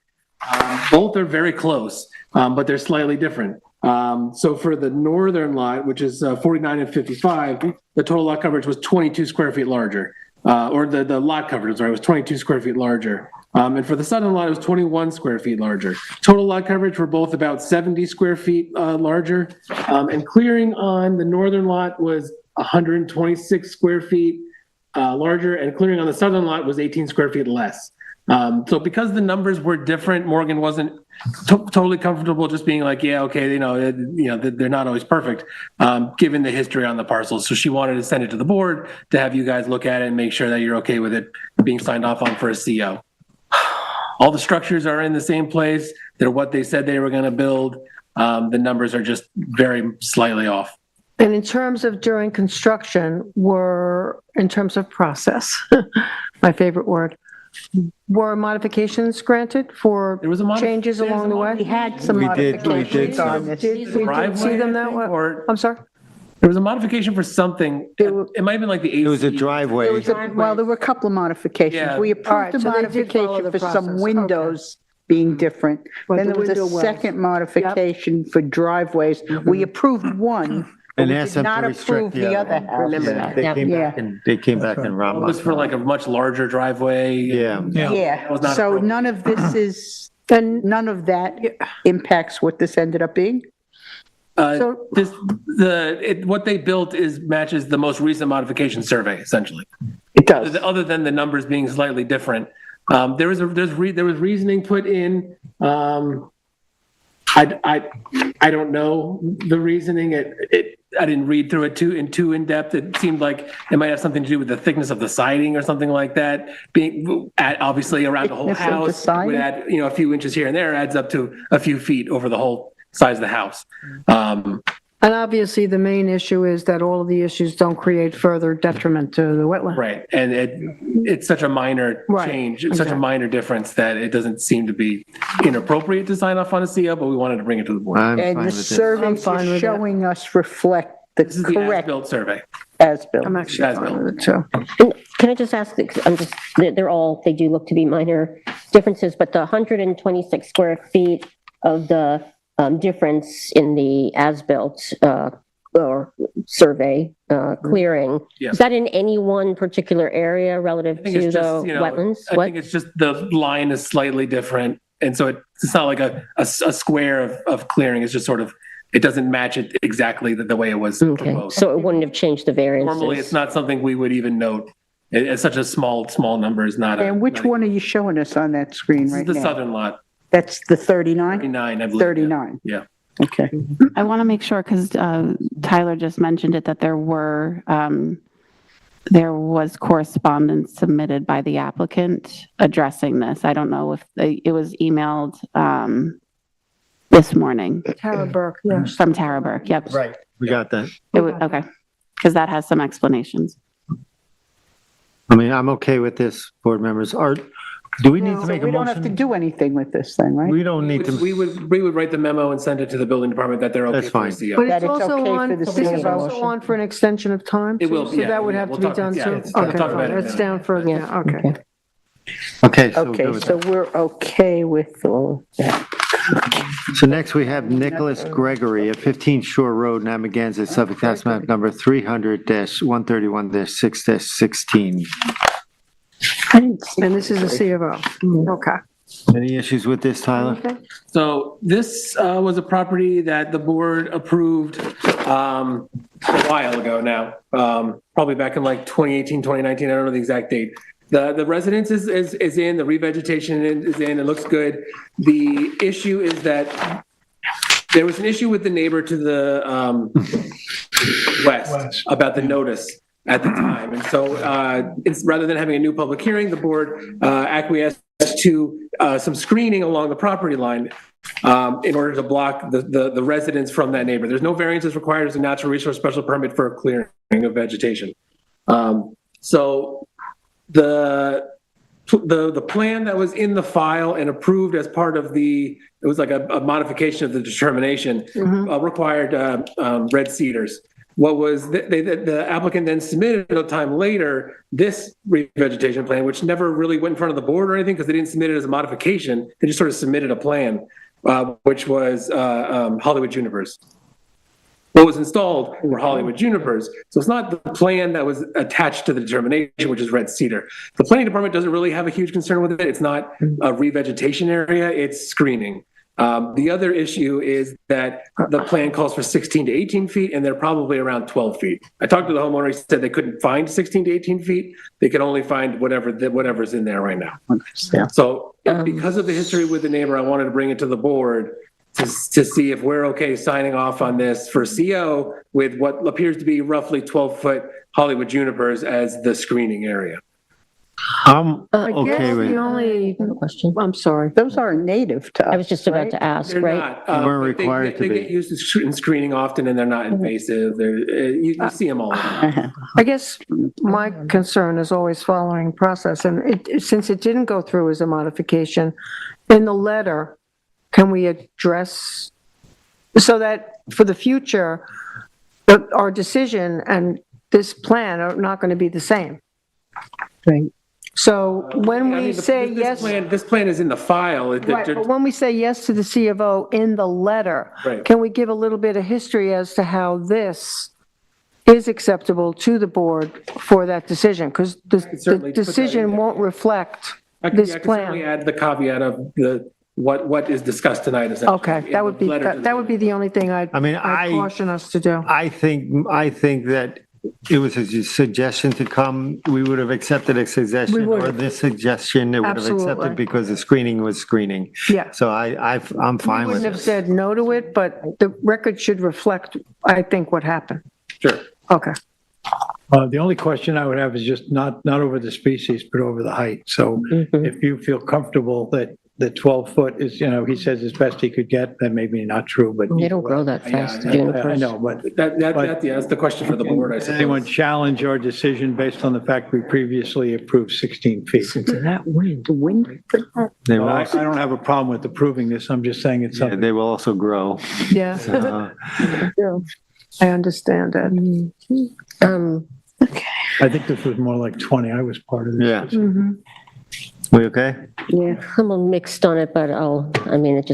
Both are very close, but they're slightly different. So for the northern lot, which is 49 and 55, the total lot coverage was 22 square feet larger, or the lot coverage, sorry, was 22 square feet larger. And for the southern lot, it was 21 square feet larger. Total lot coverage were both about 70 square feet larger. And clearing on the northern lot was 126 square feet larger, and clearing on the southern lot was 18 square feet less. So because the numbers were different, Morgan wasn't totally comfortable just being like, yeah, okay, they're not always perfect, given the history on the parcels. So she wanted to send it to the board to have you guys look at it and make sure that you're okay with it being signed off on for a CO. All the structures are in the same place. They're what they said they were going to build. The numbers are just very slightly off. And in terms of during construction, in terms of process, my favorite word, were modifications granted for There was a changes along the We way? had some We did modifications some. on this. Did we see them that way? Or I'm sorry? there was a modification for something. It might have been like the AC. It was a driveway. There was well, there were a couple of modifications. Yeah. We All approved right, a so they did follow modification the for some process. windows being different. But Then the there was window a wells. second modification for driveways. We approved one, but And we asked did them to not restrict approve the the other other house. Remember Yeah, that. they Yeah. came back and It was for like a much larger driveway. Yeah. Yeah, was not so appropriate. none of this is, And none of that impacts what this ended up being? so, What they built matches the most recent modification survey, essentially. It does. Other than the numbers being slightly different. There was reasoning put in. I don't know the reasoning. I didn't read through it too in depth. It seemed like it might have something to do with the thickness of the siding or something like that. Being obviously around the whole Thickness of the house would siding? add, a few inches here and there adds up to a few feet over the whole size of the house. and obviously the main issue is that all of the issues don't create further detriment to the wetland. Right. And it's such a minor Right, change. It's such a exactly. minor difference that it doesn't seem to be inappropriate to sign off on a CO, but we wanted to bring it to the board. I'm fine And the with this. surveys I'm fine you're with that. showing us reflect the This is the correct as-built survey. as-built. I'm actually As fine well. with it too. And can I just ask, they do look to be minor differences, but the 126 square feet of the difference in the as-built or survey clearing, Yeah. is that in any one particular area relative I think to it's the just, wetlands? I What? think it's just the line is slightly different. And so it's not like a square of clearing. It's just sort of, it doesn't match it exactly the way it was Okay, proposed. so it wouldn't have changed the variances? Normally, it's not something we would even note. It's such a small number is not. And which one are you showing us on that screen This is right the now? southern lot, That's the 39? 39, I believe. 39. Yeah. Okay. I want to make sure, because Tyler just mentioned it, that there was correspondence submitted by the applicant addressing this. I don't know if it was emailed this morning Tara Burke, yes. from Tara Burke. Yep. Right. We got that. Okay, because that has some explanations. I mean, I'm okay with this, board members. Do we need to So make a we don't have to motion? do anything with this thing, right? We don't need to, We would write the memo and send it to the building department that they're okay. That's fine. for the CO. But That it's it's also okay on, for the this is city also motion. on for an extension of time? It will, too? yeah, So that would yeah, have to we'll be talk- done yeah, too? it's- we'll Okay, talk about fine, it that's in a down further, Yeah, down. Okay. okay, so we're good Okay, with so that. we're okay with all that. So next we have Nicholas Gregory at 15 Shore Road, Namaganza, Suffolk Tax Map number 300-131-6-16. I didn't see. And this is a C of O. Okay. Any issues with this, Tyler? So this was a property that the board approved a while ago now, probably back in like 2018, 2019, I don't know the exact date. The residence is in, the revegetation is in, it looks good. The issue is that there was an issue with the neighbor to the west about the notice at the time. And so it's rather than having a new public hearing, the board acquiesced to some screening along the property line in order to block the residents from that neighbor. There's no variances required as a natural resource special permit for a clearing of vegetation. So the plan that was in the file and approved as part of it was like a modification of the determination, required red cedars. What was, the applicant then submitted a time later, this revegetation plan, which never really went in front of the board or anything because they didn't submit it as a modification. They just sort of submitted a plan, which was Hollywood junipers. What was installed were Hollywood junipers. So it's not the plan that was attached to the determination, which is red cedar. The planning department doesn't really have a huge concern with it. It's not a revegetation area, it's screening. The other issue is that the plan calls for 16 to 18 feet and they're probably around 12 feet. I talked to the homeowner, he said they couldn't find 16 to 18 feet. They could only find whatever's in there right now. So because of the history with the neighbor, I wanted to bring it to the board to see if we're okay signing off on this for CO with what appears to be roughly 12-foot Hollywood junipers as the screening area. I'm I okay guess with the it. only, Question. I'm sorry. Those are native to us. I was just about right? to ask, They're right? not. They weren't They- required to They be. get used in screening often and they're not invasive. You see them all the time. I guess my concern is always following process, and since it didn't go through as a modification, in the letter, can we address, so that for the future, our decision and this plan are not going to be the same? Right. So when I we mean, say yes, This plan is in the file. right, but when we say yes to the C of O in the letter, Right. can we give a little bit of history as to how this is acceptable to the board for that decision? Because the certainly put that in decision there. won't reflect I this can certainly plan. add the caveat of what is discussed tonight. Okay, that would be, that would be the only thing I'd I'd caution us to do. I think that it was a suggestion to come, we would have accepted a We suggestion, would. or this suggestion, it would have Absolutely. accepted because the screening was screening. Yeah. So I'm We fine with wouldn't have it. said no to it, but the record should reflect, I think, what happened. Sure. Okay. The only question I would have is just not over the species, but over the height. So if you feel comfortable that the 12-foot is, he says as best he could get, that may be not true, but. They don't grow that fast, I junipers. know, but That's the question for the board, I does anyone suppose. challenge our decision based on the fact we previously approved 16 feet? To that wind, the wind. They Well, will I also, don't have a problem with approving this. I'm just saying it's yeah, something. they will also grow. Yeah, Uh, I understand that. I think this was more like 20. I was part of this. Yeah. Mhm. We okay? Yeah. I'm a little mixed on it, but to me, it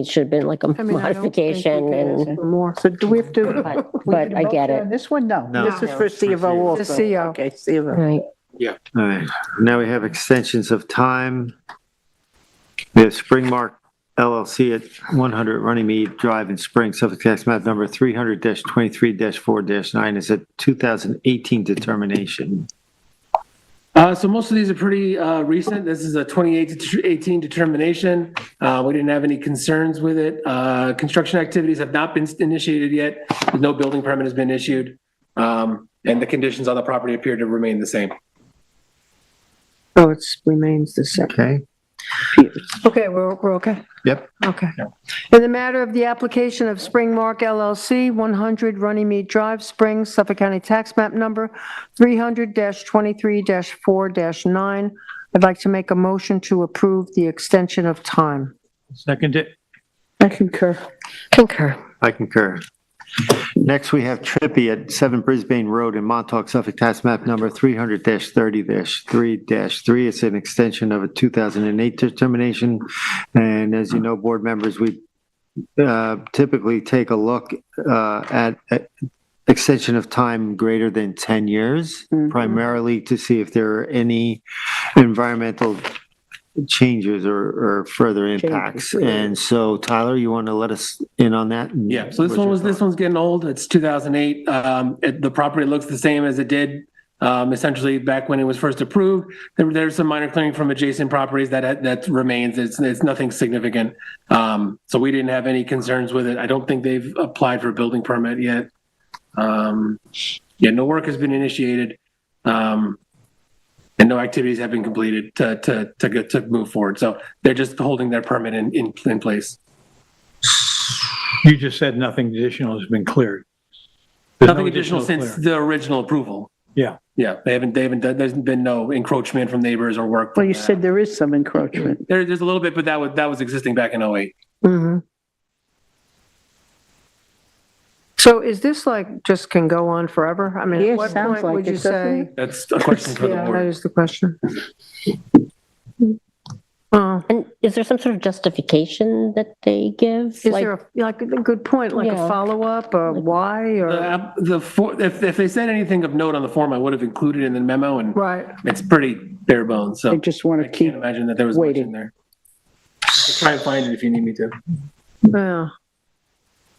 should have been like a I mean, I don't think we modification could and, ask for more. So do we have to? but I get it. This one, no. No. This is for C of O also. The CO. Okay, C of O. Right. All right. Now we have extensions of time. We have Springmark LLC at 100 Runnymede Drive in Spring, Suffolk Tax Map number 300-23-4-9 is a 2018 determination. So most of these are pretty recent. This is a 2018 determination. We didn't have any concerns with it. Construction activities have not been initiated yet. No building permit has been issued. And the conditions on the property appear to remain the same. Oh, it remains the same. Okay. Okay, we're okay? Yep. Okay. In the matter of the application of Spring Mark LLC, 100 Runnymede Drive, Springs, Suffolk County Tax Map Number 300-23-4-9, I'd like to make a motion to approve the extension of time. Second it. I concur. Concur. I concur. Next, we have Trippy at 7 Brisbane Road in Montauk, Suffolk Tax Map Number 300-30-3-3. It's an extension of a 2008 determination. And as you know, board members, we typically take a look at extension of time greater than 10 years, primarily to see if there are any environmental changes or further impacts. And so, Tyler, you want to let us in on that? Yeah, so this one's getting old. It's 2008. The property looks the same as it did essentially back when it was first approved. There's some minor clearing from adjacent properties that remains. It's nothing significant. So we didn't have any concerns with it. I don't think they've applied for a building permit yet. No work has been initiated. And no activities have been completed to move forward. So they're just holding their permit in place. You just said nothing additional has been cleared. There's Nothing no additional since clearing. the original approval. Yeah. Yeah, they haven't done, there's been no encroachment from neighbors or work. Well, from you that. said there is some encroachment. There's a little bit, but that was existing back in 08. Mm-hmm. So is this like, just can go on forever? I mean, Yeah, at what sounds point like would it, you doesn't say? it? That's a question for the Yeah, that board. is the question. Oh, And is there some sort of justification that they give? is there a good point, like a Yeah. follow-up or why or? If they said anything of note on the form, I would have included in the memo, and Right. it's pretty bare bones. I So just want I to keep, can't imagine that there was much waiting. in there. I'll try and find it if you need me to. Yeah.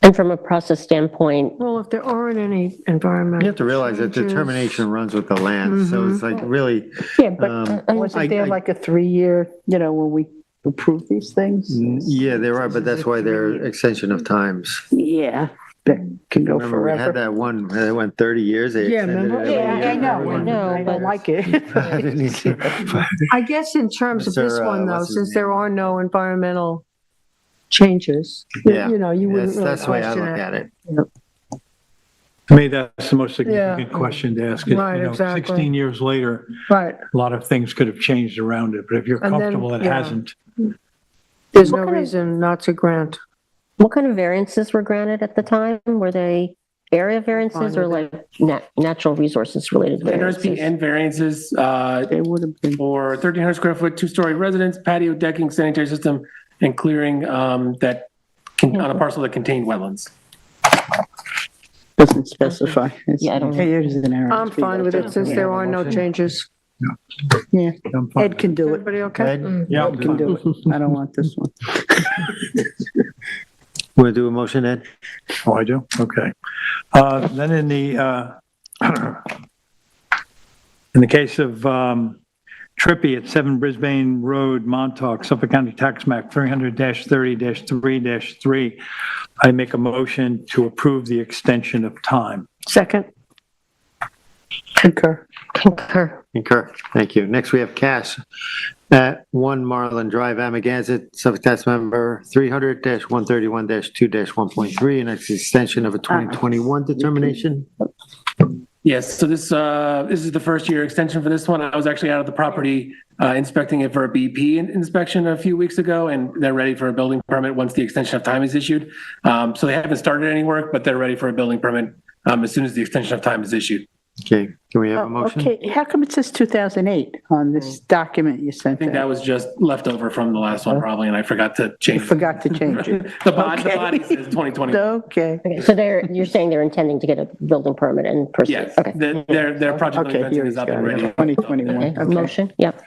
And from a process standpoint, Well, if there aren't any environmental. You have to realize that changes- determination runs with the land, so it's like really, yeah, but Um, wasn't there like a 3-year, when we approve these things? yeah, there are, but that's why they're extension of times. Yeah, that can go Remember, we had forever. that one, it went 30 years, they Yeah, extended remember? it every Yeah, year. I know, I know, I but- don't like it. I guess in terms of this Mr., one though, what's his since there name? are no environmental changes, Yeah. you wouldn't really That's the way I question look it. at it. To me, that's the most significant Yeah. question to ask. Is, Right, exactly. 16 years later, Right. a lot of things could have changed around it, but if you're And then, comfortable it yeah. hasn't, There's What no kind of- reason not to grant. what kind of variances were granted at the time? Were they area variances or like natural resources related variances? NRSP variances They would have been. for 1,300 square foot, 2-story residence, patio decking, sanitary system, and clearing on a parcel that contained wetlands. Doesn't specify. Yeah, I don't know. Hey, there's an error. I'm fine with it since there are no changes. Yeah, I'm fine. Ed can do it. Everybody okay? Ed, Yeah, Ed can do it. I don't want this one. want to do a motion, Ed? Oh, I do? Okay. Then in the case of Trippy at 7 Brisbane Road, Montauk, Suffolk County Tax Map 300-30-3-3, I make a motion to approve the extension of time. Second. Concur. Concur. Concur. Thank you. Next, we have Cass at 1 Marlin Drive, Amagansett, Suffolk Tax Member 300-131-2-1.3, and it's the extension of a 2021 determination. Yes, so this is the first year extension for this one. I was actually out of the property inspecting it for a BP inspection a few weeks ago, and they're ready for a building permit once the extension of time is issued. So they haven't started any work, but they're ready for a building permit as soon as the extension of time is issued. Okay, can we have a motion? Okay, how come it says 2008 on this document you I sent think that out? was just left over from the last one probably, and I forgot to You change. forgot to change it. The body Okay. says 2020. Okay. Okay, so you're saying they're intending to get a building permit and proceed? Yes, Okay. their project Okay, here fencing he's is up got and it. ready. 2021. Okay, Okay. motion, yep.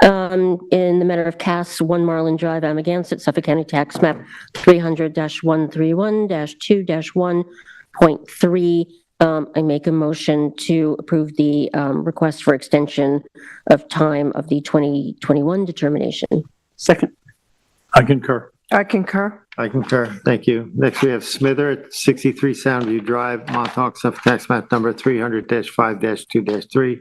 In the matter of Cass, 1 Marlin Drive, Amagansett, Suffolk County Tax Map 300-131-2-1.3, I make a motion to approve the request for extension of time of the 2021 determination. Second. I concur. I concur. I concur. Thank you. Next, we have Smither at 63 Soundview Drive, Montauk, Suffolk Tax Map Number 300-5-2-3.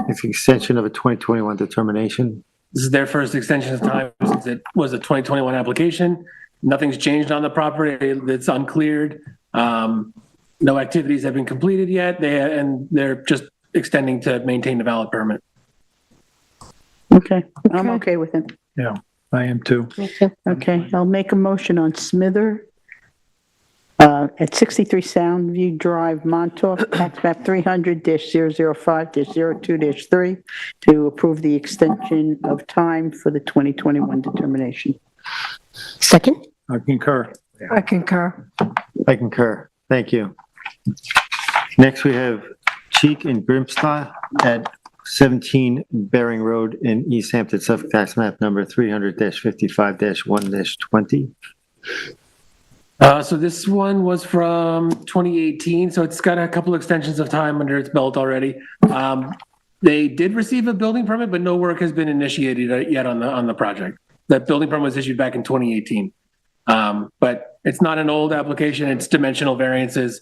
It's an extension of a 2021 determination. This is their first extension of time since it was a 2021 application. Nothing's changed on the property. It's uncleared. No activities have been completed yet. They're just extending to maintain the valid permit. Okay, I'm okay with it. Yeah, I am too. Okay, I'll make a motion on Smither at 63 Soundview Drive, Montauk, tax map 300-005-02-3, to approve the extension of time for the 2021 determination. Second? I concur. I concur. I concur. Thank you. Next, we have Cheek and Grimstad at 17 Bering Road in East Hampton, Suffolk Tax Map Number 300-55-1-20. So this one was from 2018, so it's got a couple extensions of time under its belt already. They did receive a building permit, but no work has been initiated yet on the project. That building permit was issued back in 2018. But it's not an old application, it's dimensional variances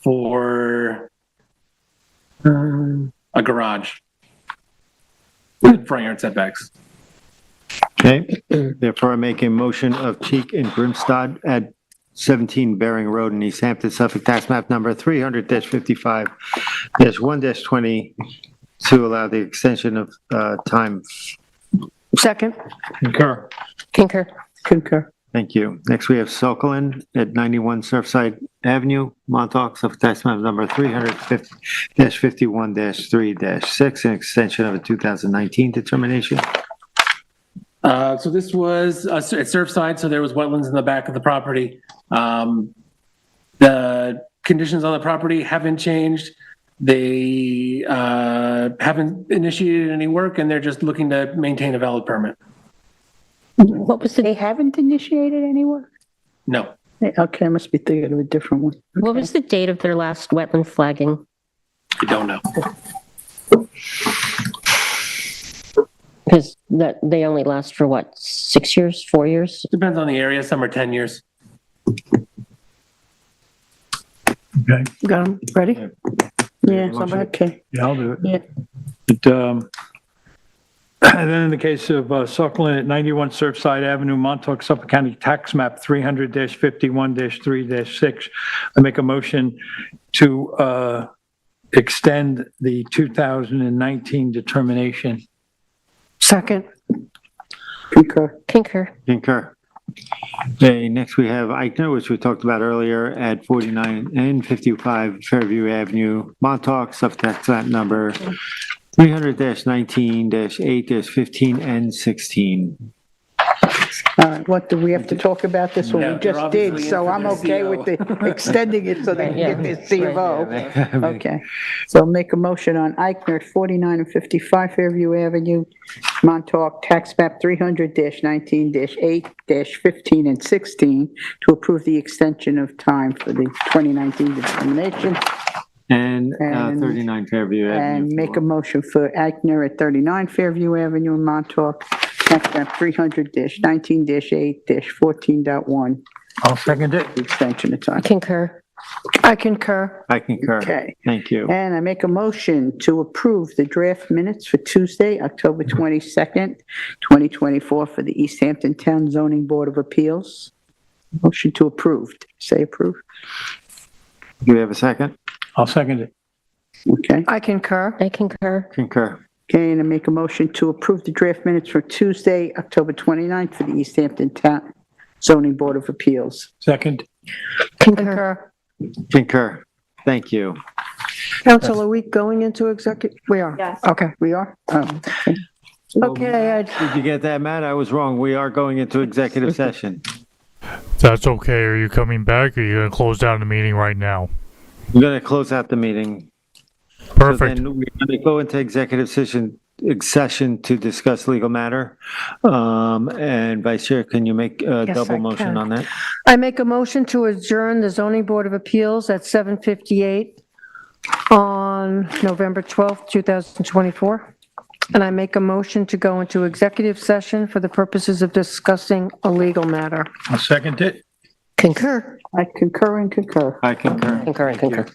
for a garage with front yard setbacks. Okay, therefore I make a motion of Cheek and Grimstad at 17 Bering Road in East Hampton, Suffolk Tax Map Number 300-55-1-20 to allow the extension of time. Second. Concur. Concur. Concur. Thank you. Next, we have Sokolin at 91 Surfside Avenue, Montauk, Suffolk Tax Map Number 300-51-3-6, an extension of a 2019 determination. So this was at Surfside, so there was wetlands in the back of the property. The conditions on the property haven't changed. They haven't initiated any work, and they're just looking to maintain a valid permit. What was They the, haven't initiated any work? No. Okay, I must be thinking of a different one. what was the date of their last wetland flagging? I don't know. Because that, they only last for what, 6 years, 4 years? Depends on the area. Some are 10 years. Okay. Got them. Ready? Yeah, Motion. okay. Yeah, I'll do it. Yeah. And then in the case of Suckland at 91 Surfside Avenue, Montauk, Suffolk County Tax Map 300-51-3-6, I make a motion to extend the 2019 determination. Second. Concur. Concur. Concur. Okay, next we have Eichner, which we talked about earlier at 49 and 55 Fairview Avenue, Montauk, Suffolk Tax Map Number 300-19-8-15 and 16. All right, what, do we have to talk about this one? Yeah, We they're just did, obviously in so for I'm their okay CO. with the extending it so they can get their C of O. Okay. Okay, so make a motion on Eichner, 49 and 55 Fairview Avenue, Montauk, tax map 300-19-8-15 and 16, to approve the extension of time for the 2019 determination, And And- 39 Fairview Avenue. and make a motion for Eichner at 39 Fairview Avenue, Montauk, tax map 300-19-8-14.1, I'll second it. the extension of time. Concur. I concur. I concur. Okay. Thank you. And I make a motion to approve the draft minutes for Tuesday, October 22nd, 2024, for the East Hampton Town Zoning Board of Appeals. Motion to approve. Say approve. Do we have a second? I'll second it. Okay. I concur. I concur. Concur. Okay, and I make a motion to approve the draft minutes for Tuesday, October 29th, for the East Hampton Town Zoning Board of Appeals. Second. Concur. Concur. Thank you. Council, are we going into executive? We are. Yes. Okay. We are? Oh, okay. Okay, Did you get that, Matt? I was wrong. We are going into executive session. That's okay. Are you coming back or are you going to close down the meeting right now? We're going to close out the meeting. So Perfect. then we're going to go into executive session to discuss legal matter. And Vice Chair, can you make a Yes, double I motion can. on that? I make a motion to adjourn the zoning board of appeals at 7:58 on November 12th, 2024. And I make a motion to go into executive session for the purposes of discussing a legal matter. I'll second it. Concur. I concur and concur. I concur. Concur and concur.